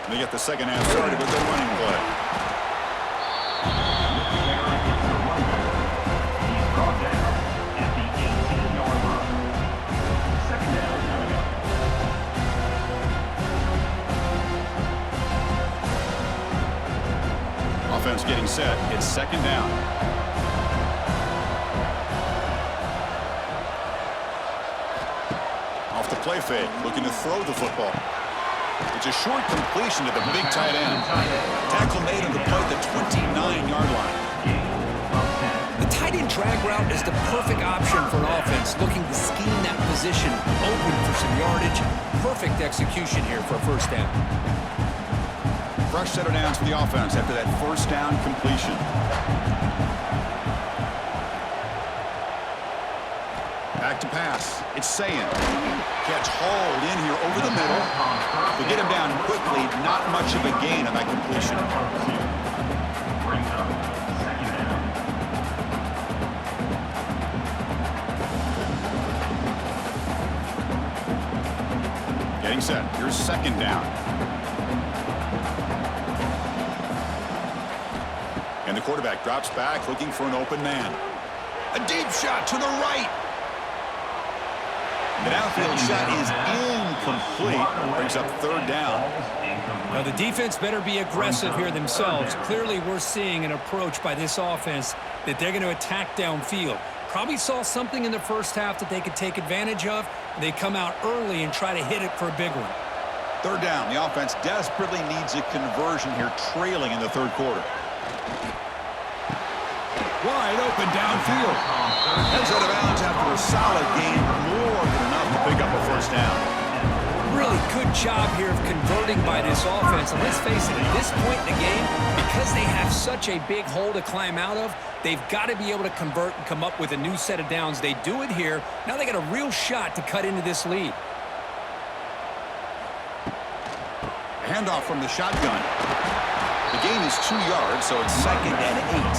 They get the second half started with their running play. He's brought down at the 18-yard line. Second down coming up. Offense getting set. It's second down. Off the play fake, looking to throw the football. It's a short completion to the big tight end. Tackle made on the play at the 29-yard line. The tight end drag route is the perfect option for an offense looking to scheme that position open for some yardage. Perfect execution here for a first down. Fresh set of downs for the offense after that first down completion. Back to pass. It's Sayin. Catch hauled in here over the middle. To get him down quickly, not much of a gain on that completion. Brings up second down. Getting set. Here's second down. And the quarterback drops back, looking for an open man. A deep shot to the right. The downfield shot is incomplete. Brings up third down. Now, the defense better be aggressive here themselves. Clearly, we're seeing an approach by this offense that they're going to attack downfield. Probably saw something in the first half that they could take advantage of. They come out early and try to hit it for a big one. Third down. The offense desperately needs a conversion here, trailing in the third quarter. Wide open downfield. Heads out of bounds after a solid gain, more than enough to pick up a first down. Really good job here of converting by this offense. And let's face it, at this point in the game, because they have such a big hole to climb out of, they've got to be able to convert and come up with a new set of downs. They do it here. Now they got a real shot to cut into this lead. Handoff from the shotgun. The gain is 2 yards, so it's second and 8.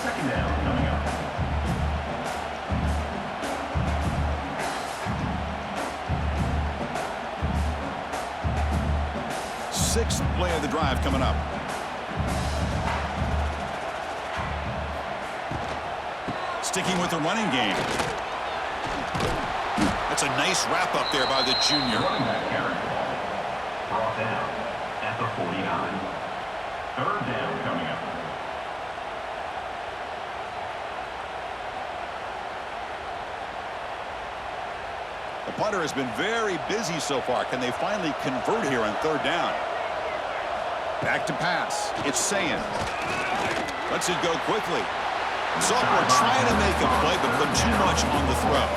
Second down coming up. Sixth play of the drive coming up. Sticking with the running game. That's a nice wrap up there by the junior. Running back carry. Brought down at the 49. Third down coming up. The punter has been very busy so far. Can they finally convert here on third down? Back to pass. It's Sayin. Lets it go quickly. Sophomore trying to make a play, but put too much on the throw.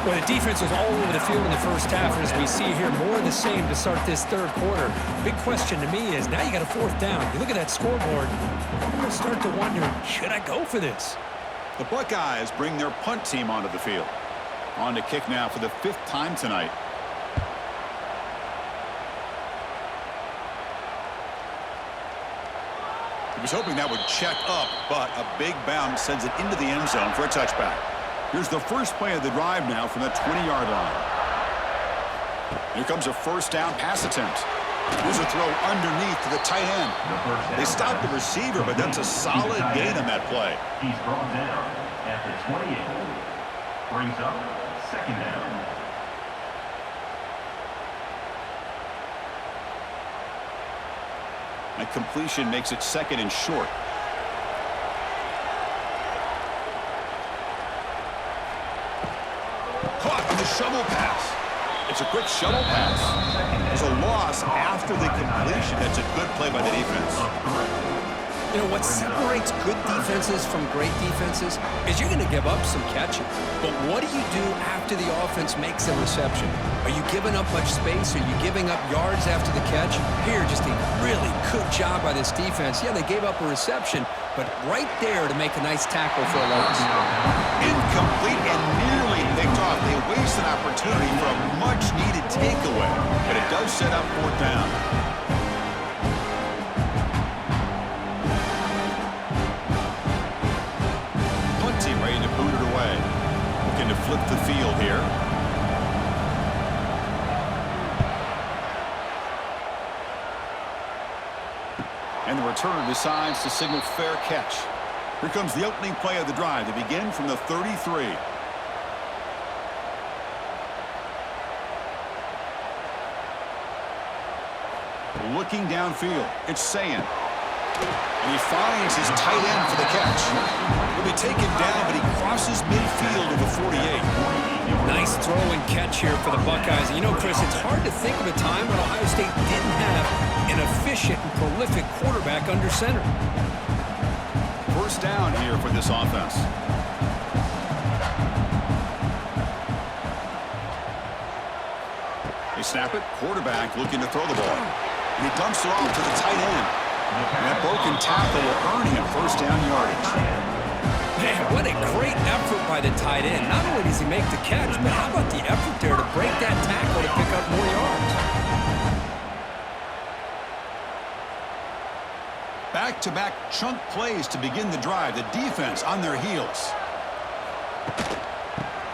Well, the defense was all over the field in the first half, and as we see here, more of the same to start this third quarter. Big question to me is, now you got a fourth down. You look at that scoreboard, you're going to start to wonder, should I go for this? The Buckeyes bring their punt team onto the field. On to kick now for the 5th time tonight. He was hoping that would check up, but a big bounce sends it into the end zone for a touchback. Here's the first play of the drive now from the 20-yard line. Here comes a first down pass attempt. Here's a throw underneath to the tight end. They stopped the receiver, but that's a solid gain on that play. He's brought down at the 28. Brings up second down. That completion makes it second and short. Caught on the shovel pass. It's a quick shovel pass. It's a loss after the completion. That's a good play by the defense. You know, what separates good defenses from great defenses is you're going to give up some catches. But what do you do after the offense makes a reception? Are you giving up much space? Are you giving up yards after the catch? Here, just a really good job by this defense. Yeah, they gave up a reception, but right there to make a nice tackle for a loss. Incomplete and nearly picked off. They waste an opportunity for a much-needed takeaway, but it does set up fourth down. Ready to boot it away. Looking to flip the field here. And the returner decides to signal fair catch. Here comes the opening play of the drive. They begin from the 33. Looking downfield. It's Sayin. And he finds his tight end for the catch. He'll be taken down, but he crosses midfield to the 48. Nice throw and catch here for the Buckeyes. And you know, Chris, it's hard to think of a time when Ohio State didn't have an efficient and prolific quarterback under center. First down here for this offense. They snap it. Quarterback looking to throw the ball. And he dumps it off to the tight end. And that broken tackle will earn him first down yardage. Man, what a great effort by the tight end. Not only does he make the catch, but how about the effort there to break that tackle to pick up more yards? Back-to-back chunk plays to begin the drive. The defense on their heels.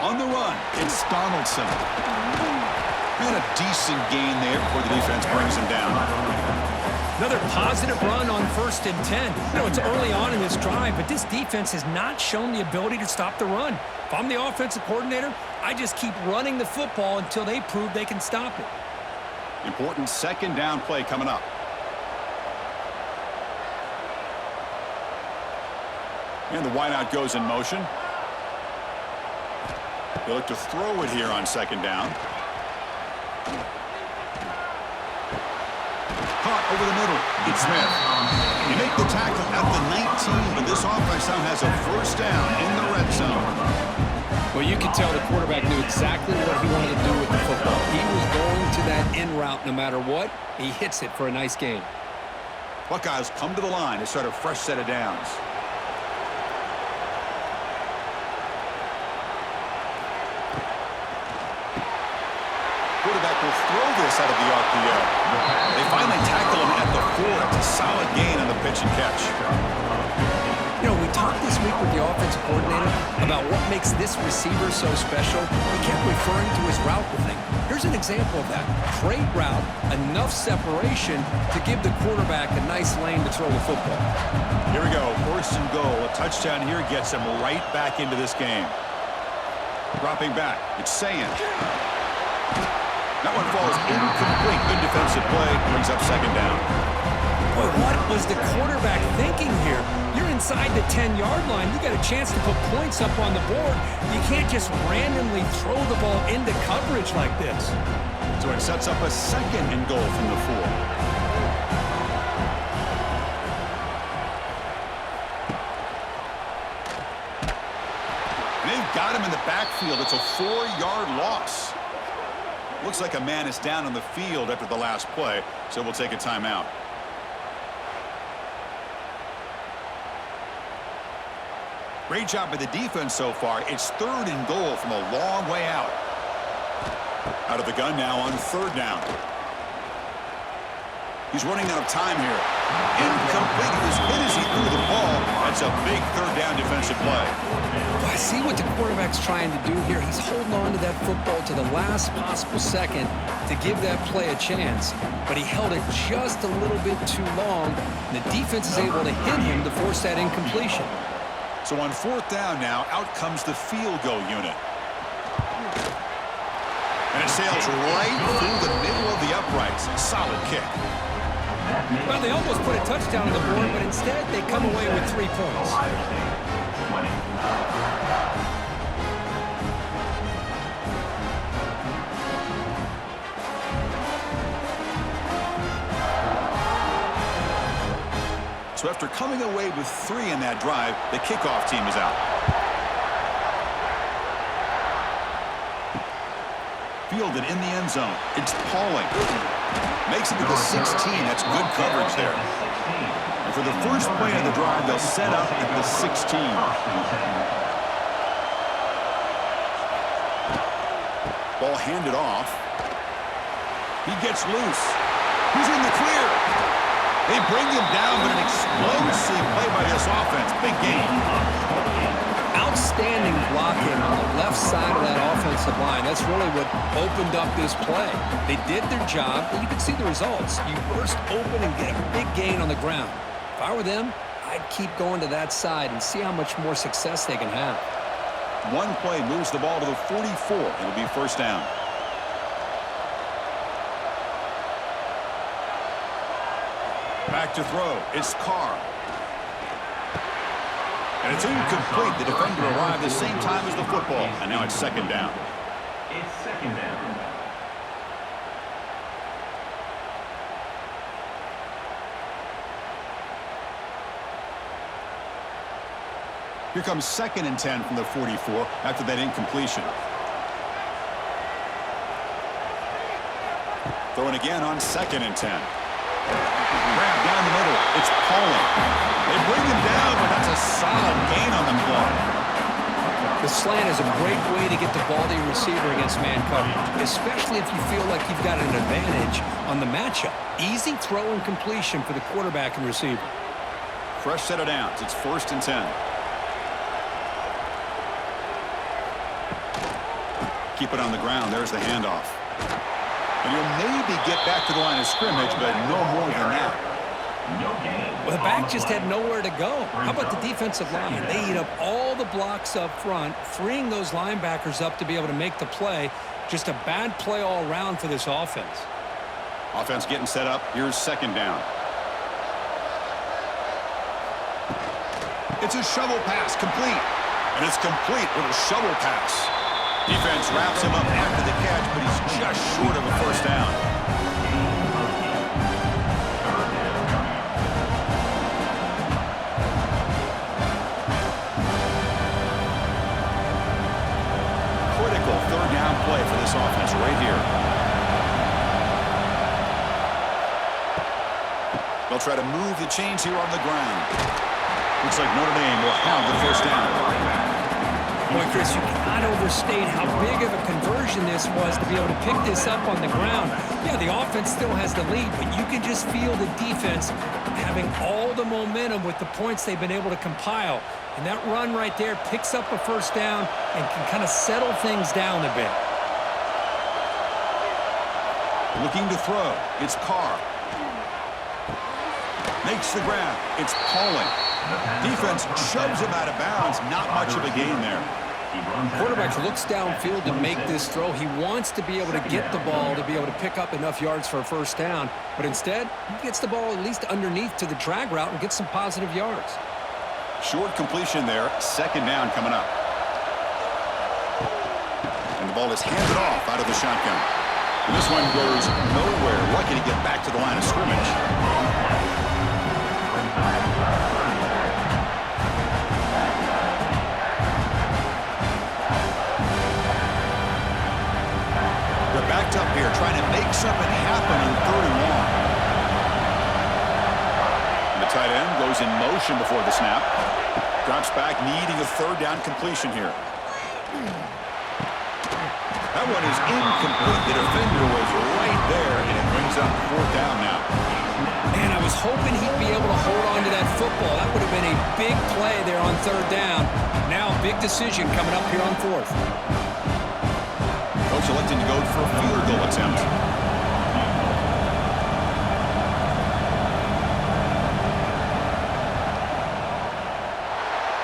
On the run, it's Donaldson. And a decent gain there before the defense brings him down. Another positive run on 1st and 10. You know, it's early on in this drive, but this defense has not shown the ability to stop the run. If I'm the offensive coordinator, I just keep running the football until they prove they can stop it. Important second down play coming up. And the wideout goes in motion. They look to throw it here on second down. Caught over the middle. It's Smith. You make the tackle at the 19, but this offense now has a first down in the red zone. Well, you could tell the quarterback knew exactly what he wanted to do with the football. He was going to that in route no matter what. He hits it for a nice gain. Buckeyes come to the line to start a fresh set of downs. Quarterback will throw this out of the RPO. They finally tackle him at the 4. It's a solid gain on the pitch and catch. You know, we talked this week with the offensive coordinator about what makes this receiver so special. He kept referring to his route running. Here's an example of that. Great route, enough separation to give the quarterback a nice lane to throw the football. Here we go, first and goal. A touchdown here gets him right back into this game. Dropping back, it's Sayin. That one falls incomplete. Good defensive play. Brings up second down. Boy, what was the quarterback thinking here? You're inside the 10-yard line. You got a chance to put points up on the board. You can't just randomly throw the ball into coverage like this. So it sets up a second and goal from the 4. They've got him in the backfield. It's a 4-yard loss. Looks like a man is down on the field after the last play, so we'll take a timeout. Great job by the defense so far. It's 3rd and goal from a long way out. Out of the gun now on 3rd down. He's running out of time here. Incomplete. He was hit as he threw the ball. That's a big third down defensive play. Well, I see what the quarterback's trying to do here. He's holding on to that football to the last possible second to give that play a chance. But he held it just a little bit too long, and the defense is able to hit him to force that incompletion. So on fourth down now, out comes the field goal unit. And it sails right through the middle of the uprights. Solid kick. Well, they almost put a touchdown on the board, but instead they come away with 3 points. So after coming away with 3 in that drive, the kickoff team is out. Fielded in the end zone. It's Pauling. Makes it to the 16. That's good coverage there. And for the first play of the drive, they'll set up at the 16. Ball handed off. He gets loose. He's in the clear. They bring him down, but an explosive play by this offense. Big game. Outstanding blocking on the left side of that offensive line. That's really what opened up this play. They did their job, and you can see the results. You burst open and get a big gain on the ground. If I were them, I'd keep going to that side and see how much more success they can have. One play moves the ball to the 44. It'll be first down. Back to throw. It's Carr. And it's incomplete. The defender arrived the same time as the football. And now it's second down. It's second down. Here comes 2nd and 10 from the 44 after that incompletion. Throwing again on 2nd and 10. Grab down the middle. It's Pauling. They bring him down, but that's a solid gain on the play. The slant is a great way to get the ball to your receiver against man coverage, especially if you feel like you've got an advantage on the matchup. Easy throw and completion for the quarterback and receiver. Fresh set of downs. It's 1st and 10. Keep it on the ground. There's the handoff. And he'll maybe get back to the line of scrimmage, but no more than that. Well, the back just had nowhere to go. How about the defensive line? They eat up all the blocks up front, freeing those linebackers up to be able to make the play. Just a bad play all around for this offense. Offense getting set up. Here's second down. It's a shovel pass, complete. And it's complete with a shovel pass. Defense wraps him up after the catch, but he's just short of a first down. Critical third down play for this offense right here. They'll try to move the chains here on the ground. Looks like Notre Dame will have the first down. Boy, Chris, you cannot overstate how big of a conversion this was to be able to pick this up on the ground. Yeah, the offense still has the lead, but you can just feel the defense having all the momentum with the points they've been able to compile. And that run right there picks up a first down and can kind of settle things down a bit. Looking to throw. It's Carr. Makes the grab. It's Pauling. Defense shoves him out of bounds. Not much of a gain there. Quarterback looks downfield to make this throw. He wants to be able to get the ball to be able to pick up enough yards for a first down. But instead, he gets the ball at least underneath to the drag route and gets some positive yards. Short completion there. Second down coming up. And the ball is handed off out of the shotgun. And this one goes nowhere. Lucky to get back to the line of scrimmage. They're backed up here trying to make something happen on 3rd and long. And the tight end goes in motion before the snap. Drops back, needing a third down completion here. That one is incomplete. The defender was right there, and it brings up 4th down now. Man, I was hoping he'd be able to hold on to that football. That would have been a big play there on third down. Now a big decision coming up here on fourth. Coach electing to go for a field goal attempt.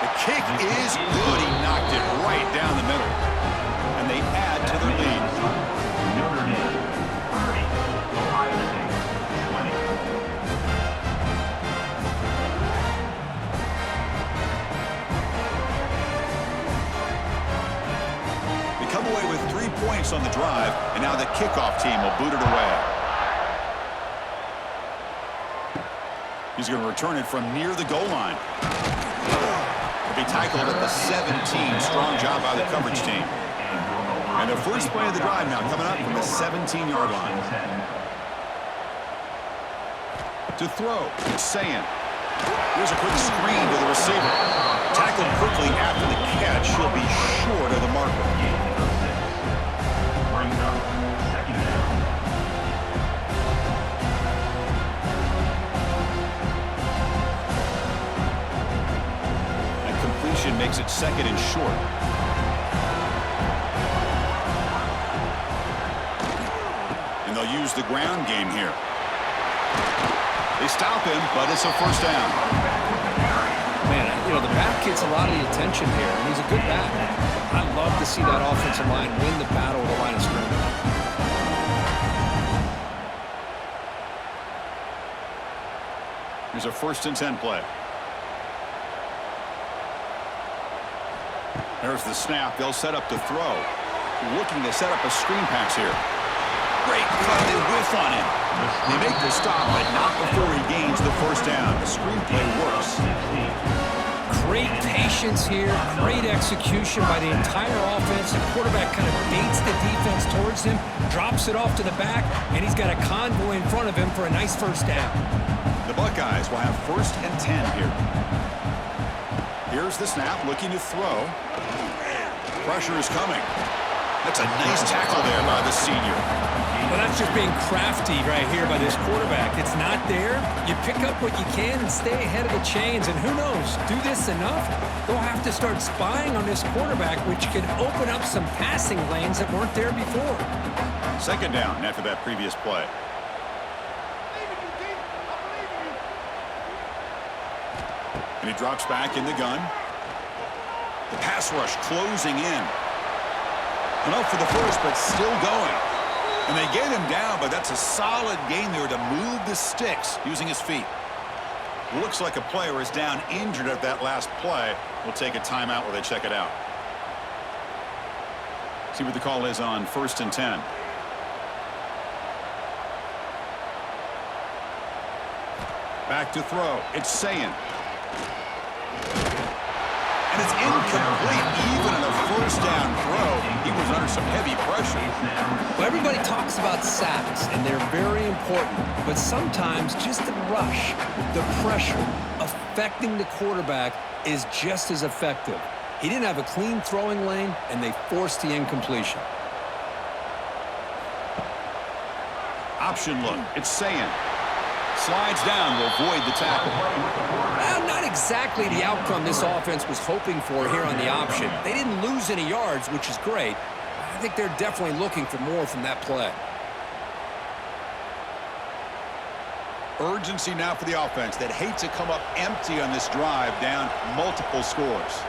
The kick is good. He knocked it right down the middle. And they add to their lead. Notre Dame 30, Ohio State 20. They come away with 3 points on the drive, and now the kickoff team will boot it away. He's going to return it from near the goal line. He'll be tackled at the 17. Strong job by the coverage team. And the first play of the drive now coming up from the 17-yard line. To throw, it's Sayin. Here's a quick screen to the receiver. Tackled quickly after the catch. He'll be short of the marker. Brings up second down. And completion makes it second and short. And they'll use the ground game here. They stop him, but it's a first down. Man, you know, the back gets a lot of the attention here, and he's a good back. I love to see that offensive line win the battle of the line of scrimmage. Here's a 1st and 10 play. There's the snap. They'll set up to throw. Looking to set up a screen pass here. Great cut and whiff on him. They make the stop, but not before he gains the first down. The screen play works. Great patience here, great execution by the entire offense. The quarterback kind of baits the defense towards him, drops it off to the back, and he's got a convoy in front of him for a nice first down. The Buckeyes will have 1st and 10 here. Here's the snap, looking to throw. Pressure is coming. That's a nice tackle there by the senior. Well, that's just being crafty right here by this quarterback. It's not there. You pick up what you can and stay ahead of the chains. And who knows, do this enough, they'll have to start spying on this quarterback, which could open up some passing lanes that weren't there before. Second down after that previous play. And he drops back in the gun. The pass rush closing in. Enough for the first, but still going. And they get him down, but that's a solid gain there to move the sticks using his feet. Looks like a player is down injured at that last play. We'll take a timeout while they check it out. See what the call is on 1st and 10. Back to throw. It's Sayin. And it's incomplete even on a first down throw. He was under some heavy pressure. Well, everybody talks about sacks, and they're very important. But sometimes just the rush, the pressure, affecting the quarterback is just as effective. He didn't have a clean throwing lane, and they forced the incompletion. Option look. It's Sayin. Slides down to avoid the tackle. Well, not exactly the outcome this offense was hoping for here on the option. They didn't lose any yards, which is great. I think they're definitely looking for more from that play. Urgency now for the offense that hate to come up empty on this drive, down multiple scores.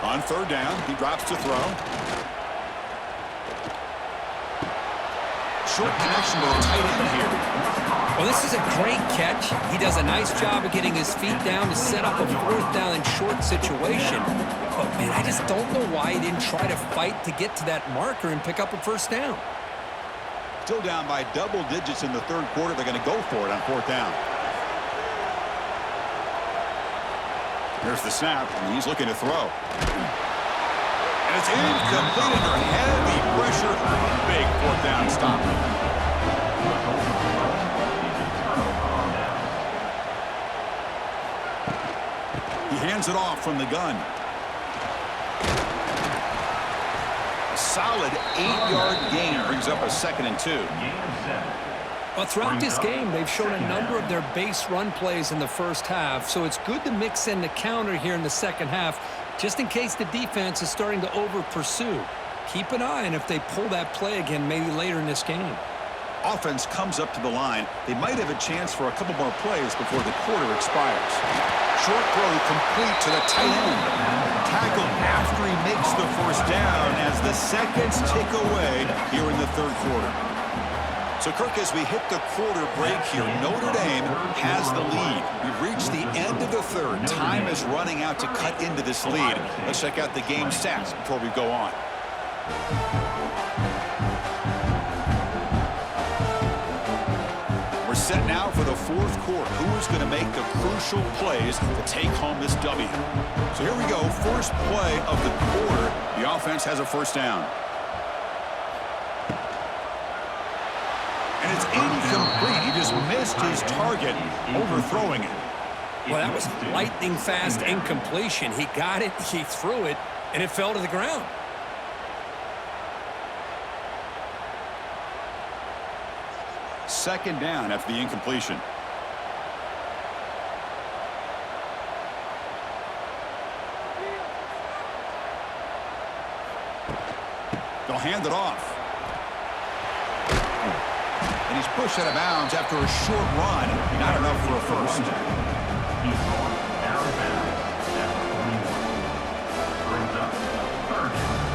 On third down, he drops to throw. Short connection to the tight end here. Well, this is a great catch. He does a nice job of getting his feet down to set up a fourth down and short situation. But, man, I just don't know why he didn't try to fight to get to that marker and pick up a first down. Still down by double digits in the third quarter. They're going to go for it on fourth down. Here's the snap, and he's looking to throw. And it's incomplete under heavy pressure. A big fourth down stop. He hands it off from the gun. A solid 8-yard gain brings up a 2nd and 2. Well, throughout this game, they've shown a number of their base run plays in the first half, so it's good to mix in the counter here in the second half, just in case the defense is starting to over-pursue. Keep an eye on if they pull that play again maybe later in this game. Offense comes up to the line. They might have a chance for a couple more plays before the quarter expires. Short throw complete to the tight end. Tackle after he makes the first down as the seconds tick away here in the third quarter. So, Kirk, as we hit the quarter break here, Notre Dame has the lead. We've reached the end of the third. Time is running out to cut into this lead. Let's check out the game stats before we go on. We're set now for the fourth quarter. Who is going to make the crucial plays to take home this W? So here we go. First play of the quarter. The offense has a first down. And it's incomplete. He just missed his target, overthrowing it. Well, that was lightning fast incompletion. He got it, he threw it, and it fell to the ground. Second down after the incompletion. They'll hand it off. And he's pushed out of bounds after a short run. Not enough for a first. He's going out of bounds at 21. Brings up third down.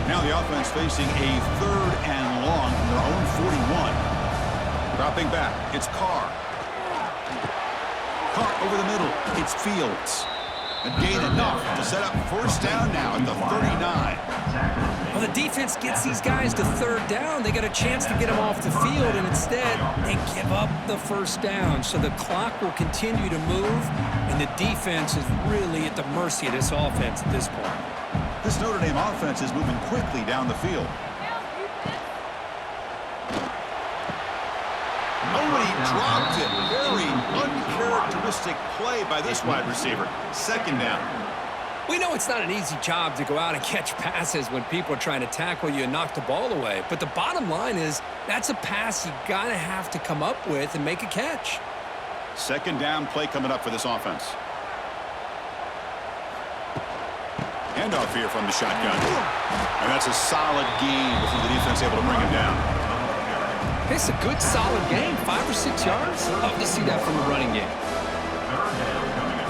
Now the offense facing a third and long from their own 41. Dropping back, it's Carr. Carr over the middle, it's Fields. And gain enough to set up first down now at the 39. Well, the defense gets these guys to third down. They got a chance to get them off the field, and instead they give up the first down. So the clock will continue to move, and the defense is really at the mercy of this offense at this point. This Notre Dame offense is moving quickly down the field. Nobody dropped it. Very uncharacteristic play by this wide receiver. Second down. We know it's not an easy job to go out and catch passes when people are trying to tackle you and knock the ball away. But the bottom line is that's a pass you got to have to come up with and make a catch. Second down play coming up for this offense. Handoff here from the shotgun. And that's a solid gain before the defense able to bring him down. It's a good, solid game. 5 or 6 yards. Love to see that from a running game. Third down coming up.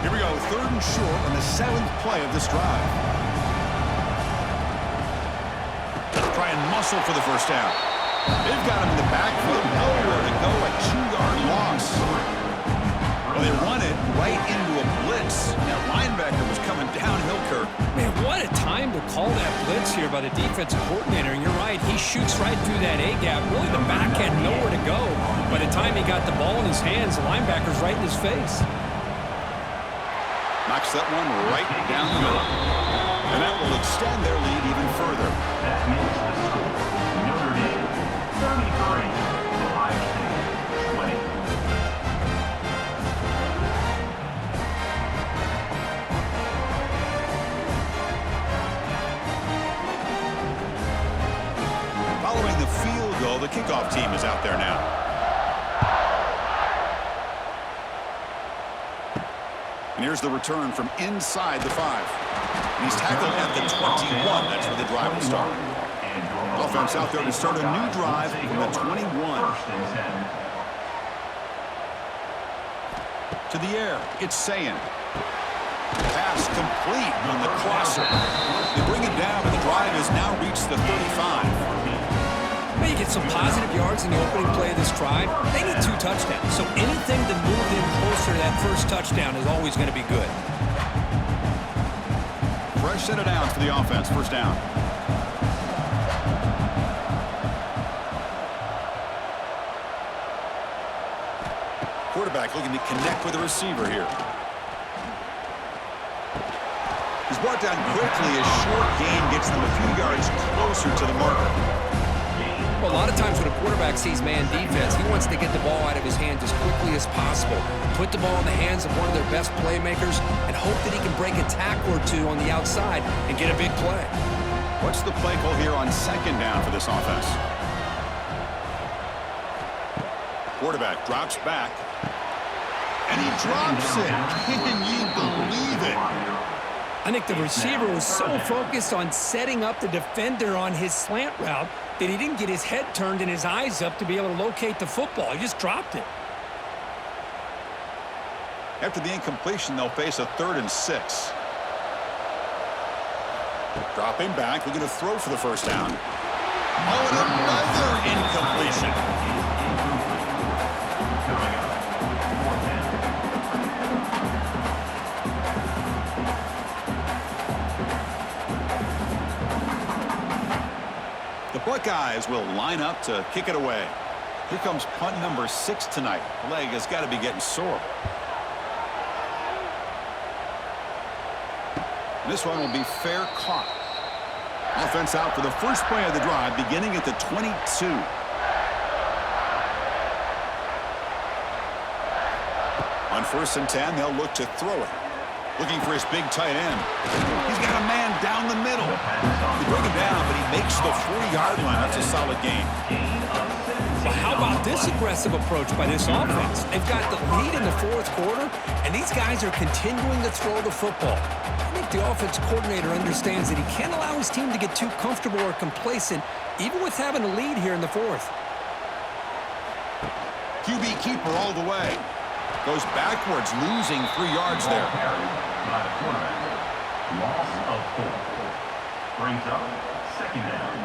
Here we go, third and short on the 7th play of this drive. Try and muscle for the first down. They've got him in the backfield. Nowhere to go, a 2-yard loss. Well, they run it right into a blitz. That linebacker was coming downhill, Kirk. Man, what a time to call that blitz here by the defensive coordinator. And you're right, he shoots right through that A-gap. Really, the back had nowhere to go. By the time he got the ball in his hands, the linebacker's right in his face. Knocks that one right down the middle. And that will extend their lead even further. That makes the score Notre Dame 33, Ohio State 20. Following the field goal, the kickoff team is out there now. And here's the return from inside the 5. And he's tackled at the 21. That's where the drive will start. Offense out there to start a new drive from the 21. To the air, it's Sayin. Pass complete on the crosser. They bring it down, but the drive has now reached the 35. Well, you get some positive yards in the opening play of this drive. They need 2 touchdowns, so anything to move them closer to that first touchdown is always going to be good. Fresh set of downs for the offense. First down. Quarterback looking to connect with the receiver here. He's brought down quickly. A short gain gets them a few yards closer to the marker. Well, a lot of times when a quarterback sees man defense, he wants to get the ball out of his hands as quickly as possible, put the ball in the hands of one of their best playmakers, and hope that he can break a tackle or two on the outside and get a big play. What's the play call here on second down for this offense? Quarterback drops back. And he drops it. Can you believe it? I think the receiver was so focused on setting up the defender on his slant route that he didn't get his head turned and his eyes up to be able to locate the football. He just dropped it. After the incompletion, they'll face a 3rd and 6. Dropping back, looking to throw for the first down. Oh, and another incompletion. The Buckeyes will line up to kick it away. Here comes punt number 6 tonight. The leg has got to be getting sore. This one will be fair caught. Offense out for the first play of the drive, beginning at the 22. On 1st and 10, they'll look to throw it. Looking for his big tight end. He's got a man down the middle. They bring him down, but he makes the 40-yard line. That's a solid gain. Well, how about this aggressive approach by this offense? They've got the lead in the 4th quarter, and these guys are continuing to throw the football. I think the offense coordinator understands that he can't allow his team to get too comfortable or complacent, even with having a lead here in the 4th. QB keeper all the way. Goes backwards, losing 3 yards there. By the quarterback. Loss of 4. Brings up 2nd down.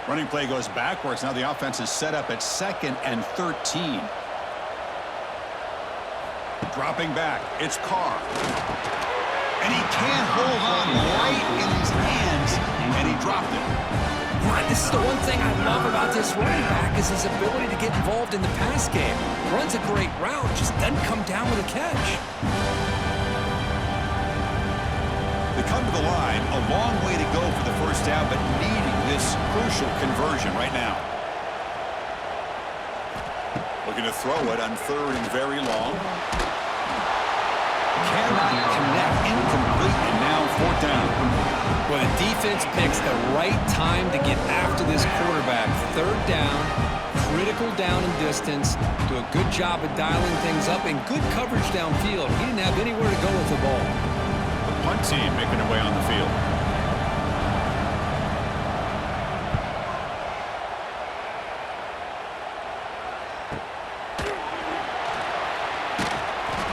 Running play goes backwards. Now the offense is set up at 2nd and 13. Dropping back. It's Carr. And he can't hold on right in his hands. And he dropped it. This is the one thing I love about this running back is his ability to get involved in the pass game. Runs a great route, just doesn't come down with a catch. They come to the line, a long way to go for the first down, but needing this crucial conversion right now. Looking to throw it on 3rd and very long. Cannot connect, incomplete, and now 4th down. Well, the defense picks the right time to get after this quarterback. 3rd down, critical down and distance. Do a good job of dialing things up and good coverage downfield. He didn't have anywhere to go with the ball. The punt team making their way on the field.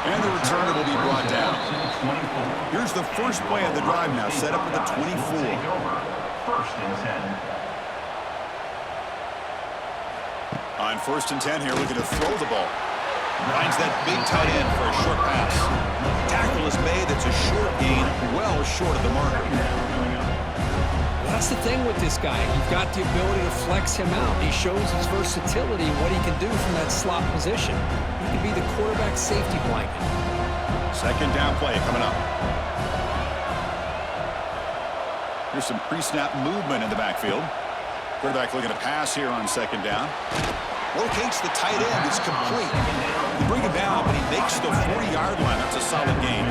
And the returner will be brought down. Here's the first play of the drive now, set up at the 24. 1st and 10. On 1st and 10 here, looking to throw the ball. Finds that big tight end for a short pass. Tackle is made. That's a short gain, well short of the marker. Well, that's the thing with this guy. You've got the ability to flex him out. He shows his versatility, what he can do from that slot position. He can be the quarterback safety blanket. 2nd down play coming up. Here's some pre-snap movement in the backfield. Quarterback looking to pass here on 2nd down. Locates the tight end. It's complete. They bring him down, but he makes the 40-yard line. That's a solid gain.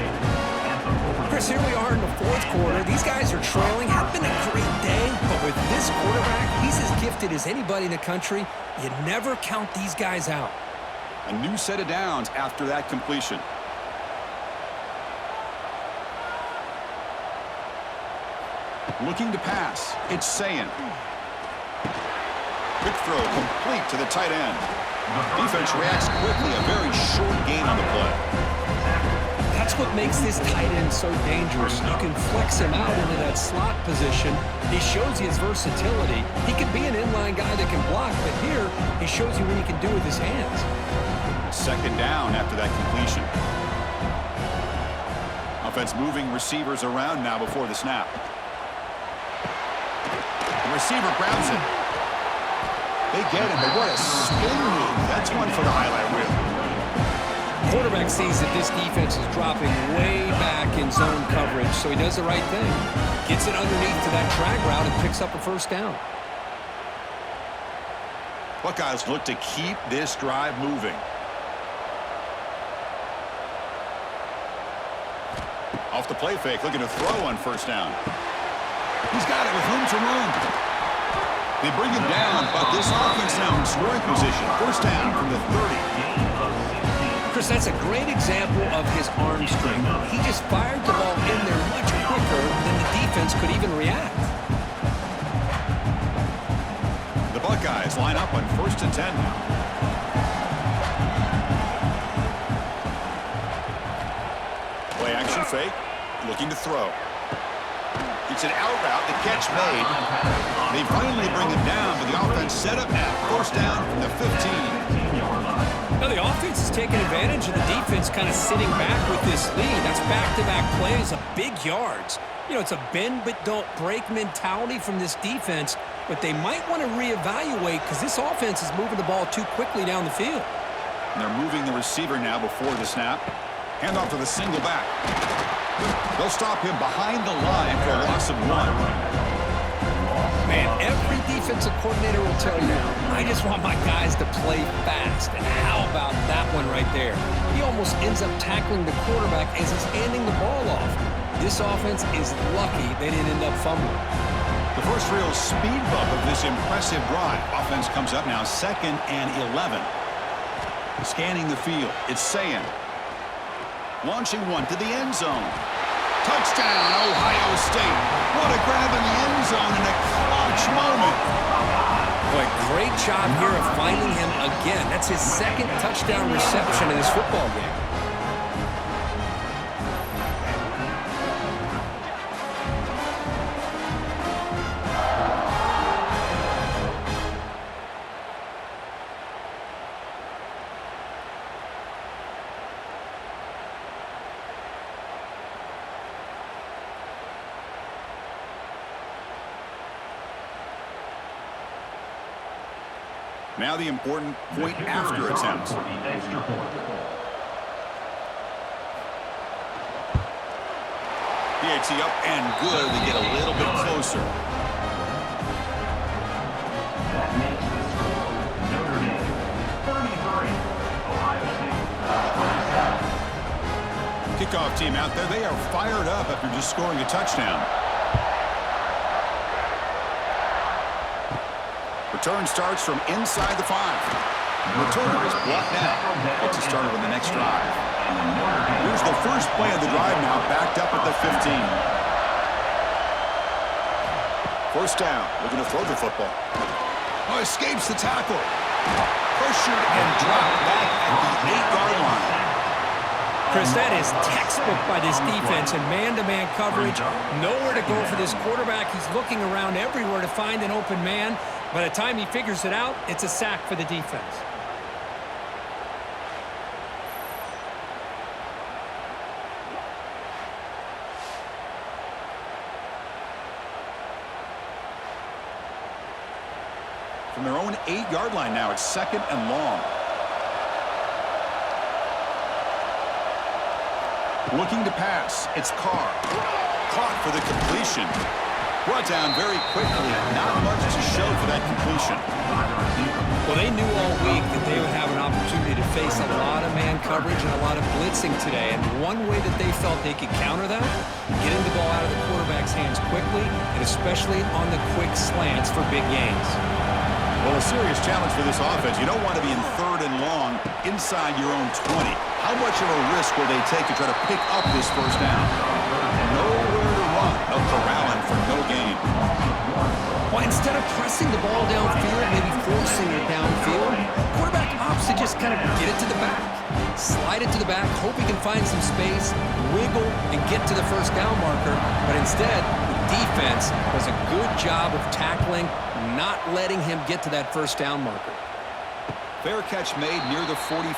Chris, here we are in the 4th quarter. These guys are trailing. Had been a great day, but with this quarterback, he's as gifted as anybody in the country. You never count these guys out. A new set of downs after that completion. Looking to pass. It's Sayin. Quick throw complete to the tight end. Defense reacts quickly. A very short gain on the play. That's what makes this tight end so dangerous. You can flex him out into that slot position. He shows you his versatility. He can be an inline guy that can block, but here he shows you what he can do with his hands. 2nd down after that completion. Offense moving receivers around now before the snap. The receiver grabs it. They get him, but what a spin move. That's one for the highlight reel. quarterback sees that this defense is dropping way back in zone coverage, so he does the right thing. Gets it underneath to that drag route and picks up a first down. Buckeyes look to keep this drive moving. Off the play fake, looking to throw on first down. He's got it with room to run. They bring him down, but this offense now in scoring position. First down from the 30. Chris, that's a great example of his arm strength. He just fired the ball in there much quicker than the defense could even react. The Buckeyes line up on 1st and 10 now. Play action fake, looking to throw. It's an out route, the catch made. They finally bring him down, but the offense set up now. First down from the 15. Now the offense is taking advantage of the defense kind of sitting back with this lead. That's back-to-back plays of big yards. You know, it's a bend but don't break mentality from this defense, but they might want to reevaluate because this offense is moving the ball too quickly down the field. And they're moving the receiver now before the snap. Hand off to the single back. They'll stop him behind the line for a loss of 1. Man, every defensive coordinator will tell you, I just want my guys to play fast. And how about that one right there? He almost ends up tackling the quarterback as he's handing the ball off. This offense is lucky they didn't end up fumbling. The first real speed bump of this impressive drive. Offense comes up now 2nd and 11. Scanning the field, it's Sayin. Launching one to the end zone. Touchdown, Ohio State. What a grab in the end zone in a clutch moment. Boy, great job here of finding him again. That's his 2nd touchdown reception in this football game. Now the important point after attempt. PAT up and good to get a little bit closer. That makes the score Notre Dame 33, Ohio State 27. Kickoff team out there. They are fired up after just scoring a touchdown. Return starts from inside the 5. Returner is blocked now. Gets it started on the next drive. Here's the first play of the drive now, backed up at the 15. First down, looking to throw the football. Oh, escapes the tackle. Pressured and dropped back at the 8-yard line. Chris, that is textbook by this defense in man-to-man coverage. Nowhere to go for this quarterback. He's looking around everywhere to find an open man. By the time he figures it out, it's a sack for the defense. From their own 8-yard line now, it's 2nd and long. Looking to pass, it's Carr. Caught for the completion. Brought down very quickly. Not much to show for that completion. Well, they knew all week that they would have an opportunity to face a lot of man coverage and a lot of blitzing today. And one way that they felt they could counter that, getting the ball out of the quarterback's hands quickly, and especially on the quick slants for big gains. Well, a serious challenge for this offense. You don't want to be in 3rd and long inside your own 20. How much of a risk will they take to try to pick up this first down? Nowhere to run. They'll corral him for no gain. Well, instead of pressing the ball downfield, maybe forcing it downfield, quarterback opts to just kind of get it to the back. Slide it to the back, hope he can find some space, wiggle, and get to the first down marker. But instead, the defense does a good job of tackling, not letting him get to that first down marker. Fair catch made near the 45.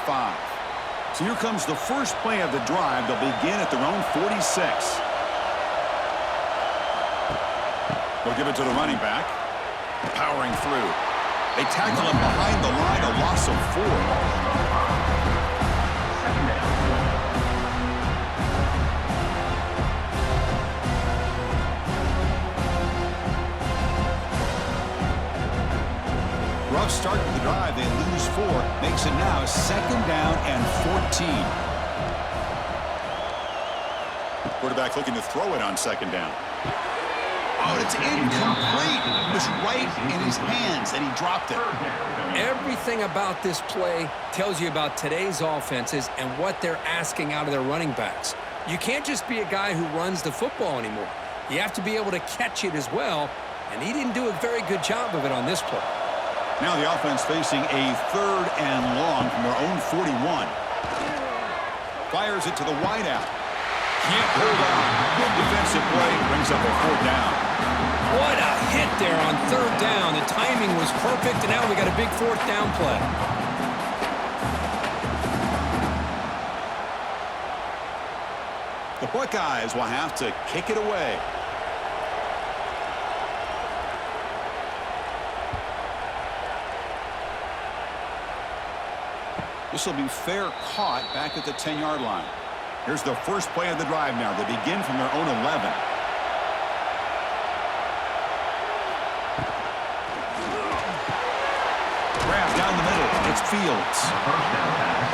So here comes the first play of the drive. They'll begin at their own 46. They'll give it to the running back. Powering through. They tackle him behind the line, a loss of 4. rough start to the drive. They lose 4. Makes it now 2nd down and 14. Quarterback looking to throw it on 2nd down. Oh, it's incomplete. It was right in his hands, and he dropped it. Everything about this play tells you about today's offenses and what they're asking out of their running backs. You can't just be a guy who runs the football anymore. You have to be able to catch it as well, and he didn't do a very good job of it on this play. Now the offense facing a 3rd and long from their own 41. Fires it to the wideout. Can't hold on. Good defensive play. Brings up a 4th down. What a hit there on 3rd down. The timing was perfect, and now we got a big 4th down play. The Buckeyes will have to kick it away. This will be fair caught back at the 10-yard line. Here's the first play of the drive now. They begin from their own 11. Grab down the middle. It's Fields.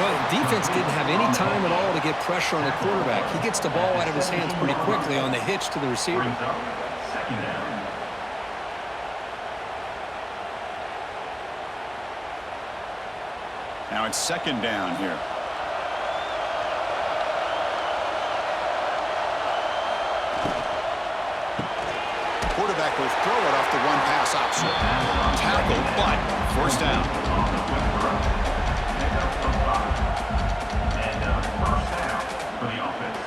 Well, the defense didn't have any time at all to get pressure on the quarterback. He gets the ball out of his hands pretty quickly on the hitch to the receiver. Second down. Now it's 2nd down here. Quarterback will throw it off the one-pass option. Tackle, but 1st down. And 1st down for the offense.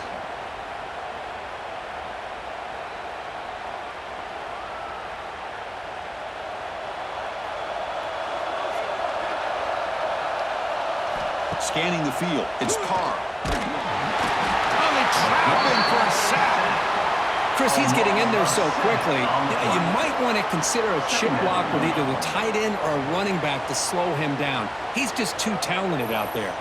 Scanning the field. It's Carr. Oh, they trap him for a sack. Chris, he's getting in there so quickly. You might want to consider a chip block with either the tight end or a running back to slow him down. He's just too talented out there.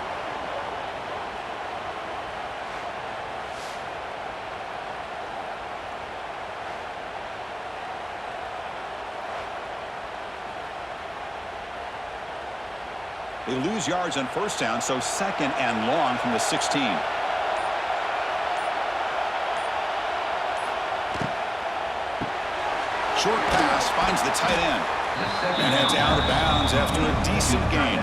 They lose yards on 1st down, so 2nd and long from the 16. Short pass finds the tight end. And heads out of bounds after a decent gain.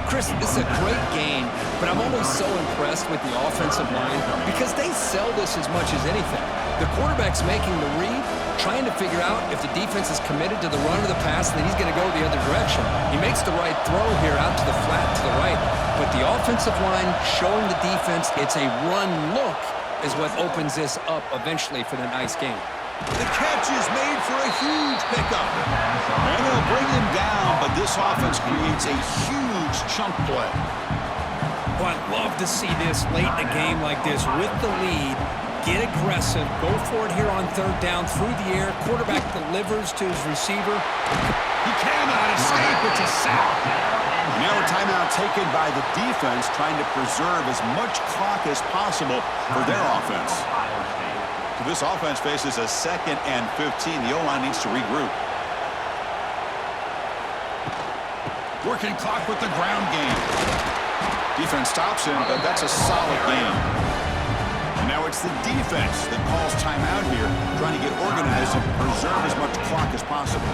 Chris, this is a great game, but I'm always so impressed with the offensive line because they sell this as much as anything. The quarterback's making the read, trying to figure out if the defense is committed to the run or the pass, and then he's going to go the other direction. He makes the right throw here out to the flat to the right, but the offensive line showing the defense it's a run look is what opens this up eventually for the nice game. The catch is made for a huge pickup. And they'll bring him down, but this offense creates a huge chunk play. Well, I'd love to see this late in a game like this with the lead. Get aggressive. Go for it here on 3rd down through the air. Quarterback delivers to his receiver. He cannot escape. It's a sack. Now a timeout taken by the defense trying to preserve as much clock as possible for their offense. So this offense faces a 2nd and 15. The O-line needs to regroup. Working clock with the ground game. Defense stops him, but that's a solid game. And now it's the defense that calls timeout here, trying to get organized and preserve as much clock as possible.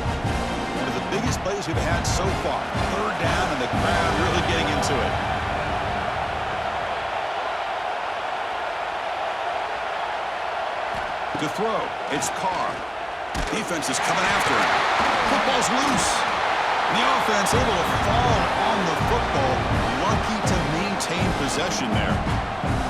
One of the biggest plays we've had so far. 3rd down, and the crowd really getting into it. To throw, it's Carr. Defense is coming after him. Football's loose. And the offense able to fall on the football. Lucky to maintain possession there.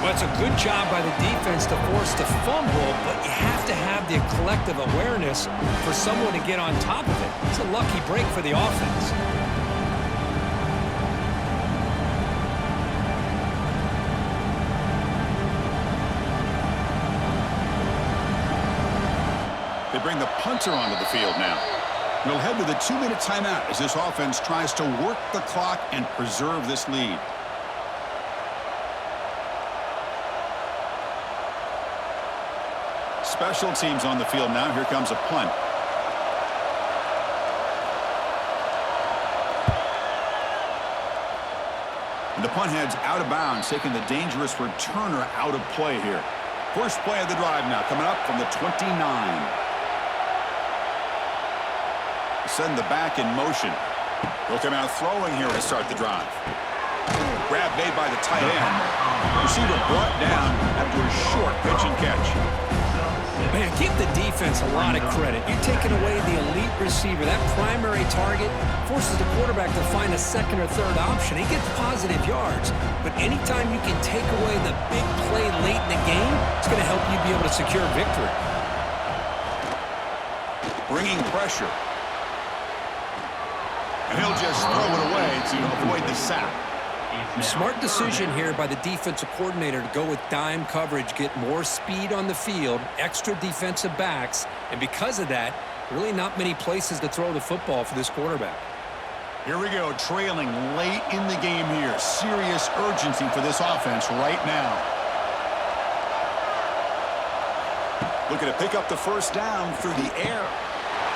Well, it's a good job by the defense to force the fumble, but you have to have the collective awareness for someone to get on top of it. It's a lucky break for the offense. They bring the punter onto the field now. We'll head to the 2-minute timeout as this offense tries to work the clock and preserve this lead. Special teams on the field now. Here comes a punt. And the punt heads out of bounds, taking the dangerous returner out of play here. First play of the drive now, coming up from the 29. Send the back in motion. He'll come out throwing here to start the drive. Grab made by the tight end. Receiver brought down after a short pitch and catch. Man, give the defense a lot of credit. You're taking away the elite receiver. That primary target forces the quarterback to find a second or third option. He gets positive yards. But anytime you can take away the big play late in the game, it's going to help you be able to secure victory. Bringing pressure. And he'll just throw it away to avoid the sack. Smart decision here by the defensive coordinator to go with dime coverage, get more speed on the field, extra defensive backs, and because of that, really not many places to throw the football for this quarterback. Here we go, trailing late in the game here. Serious urgency for this offense right now. Looking to pick up the first down through the air.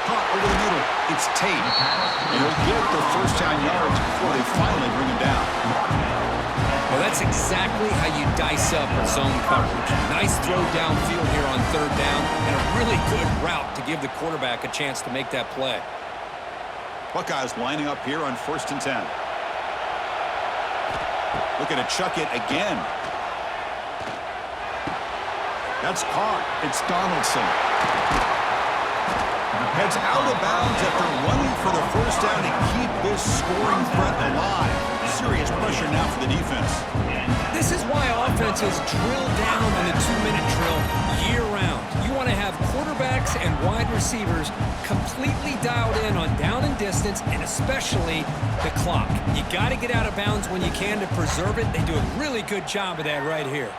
Caught over the middle. It's Tate. And he'll get the first down yards before they finally bring him down. Well, that's exactly how you dice up zone coverage. Nice throw downfield here on third down and a really good route to give the quarterback a chance to make that play. Buckeyes lining up here on 1st and 10. Looking to chuck it again. That's caught. It's Donaldson. Heads out of bounds after running for the first down to keep this scoring threat alive. Serious pressure now for the defense. This is why offenses drill down on the 2-minute drill year-round. You want to have quarterbacks and wide receivers completely dialed in on down and distance, and especially the clock. You got to get out of bounds when you can to preserve it. They do a really good job of that right here.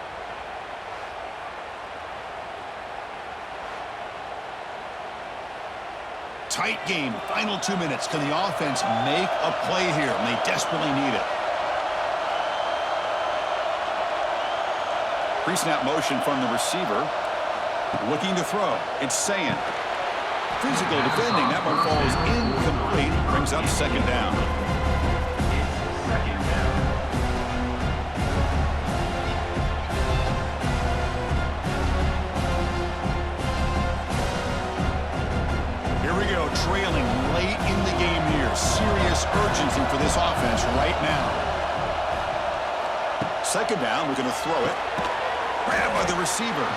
Tight game, final 2 minutes. Can the offense make a play here? And they desperately need it. Pre-snap motion from the receiver. Looking to throw. It's Sayin. Physical defending. That one falls incomplete. Brings up second down. Trailing late in the game here. Serious urgency for this offense right now. Second down, we're going to throw it. Grabbed by the receiver.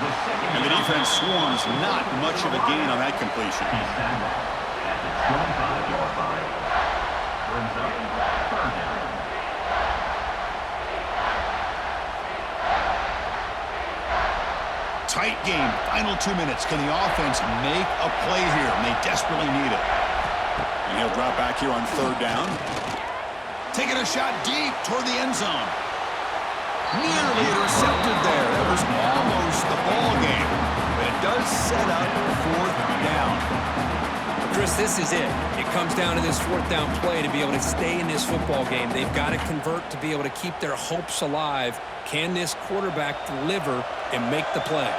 And the defense swarms. Not much of a gain on that completion. Tight game, final 2 minutes. Can the offense make a play here? And they desperately need it. And he'll drop back here on third down. Taking a shot deep toward the end zone. Nearly intercepted there. That was almost the ball game. But it does set up fourth down. Chris, this is it. It comes down to this fourth down play to be able to stay in this football game. They've got to convert to be able to keep their hopes alive. Can this quarterback deliver and make the play?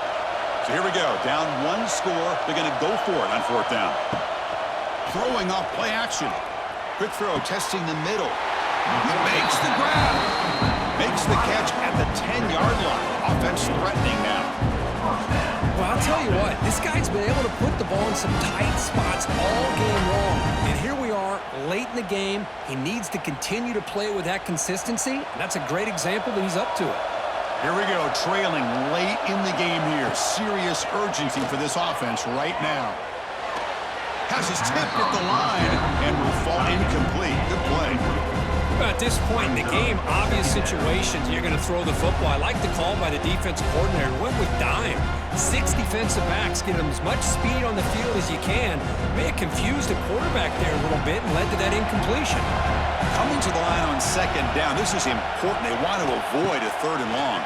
So here we go. Down one score. They're going to go for it on fourth down. Throwing off play action. Quick throw, testing the middle. He makes the grab. Makes the catch at the 10-yard line. Offense threatening now. Well, I'll tell you what. This guy's been able to put the ball in some tight spots all game long. And here we are, late in the game. He needs to continue to play with that consistency. And that's a great example that he's up to it. Here we go, trailing late in the game here. Serious urgency for this offense right now. Has his tip at the line and will fall incomplete. Good play. At this point in the game, obvious situations, you're going to throw the football. I like the call by the defensive coordinator. Went with dime. 6 defensive backs, get them as much speed on the field as you can. May have confused the quarterback there a little bit and led to that incompletion. Coming to the line on second down. This is important. They want to avoid a third and long.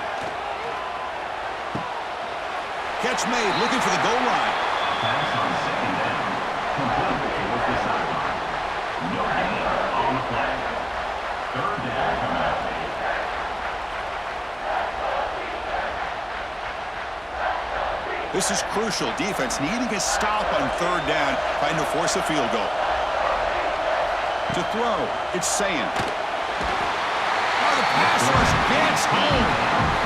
Catch made, looking for the goal line. Pass on second down. Complete towards the sideline. No gain on the flag. Third down coming up. This is crucial. Defense needing a stop on third down, trying to force a field goal. To throw, it's Sayin. Oh, the pass rush gets home.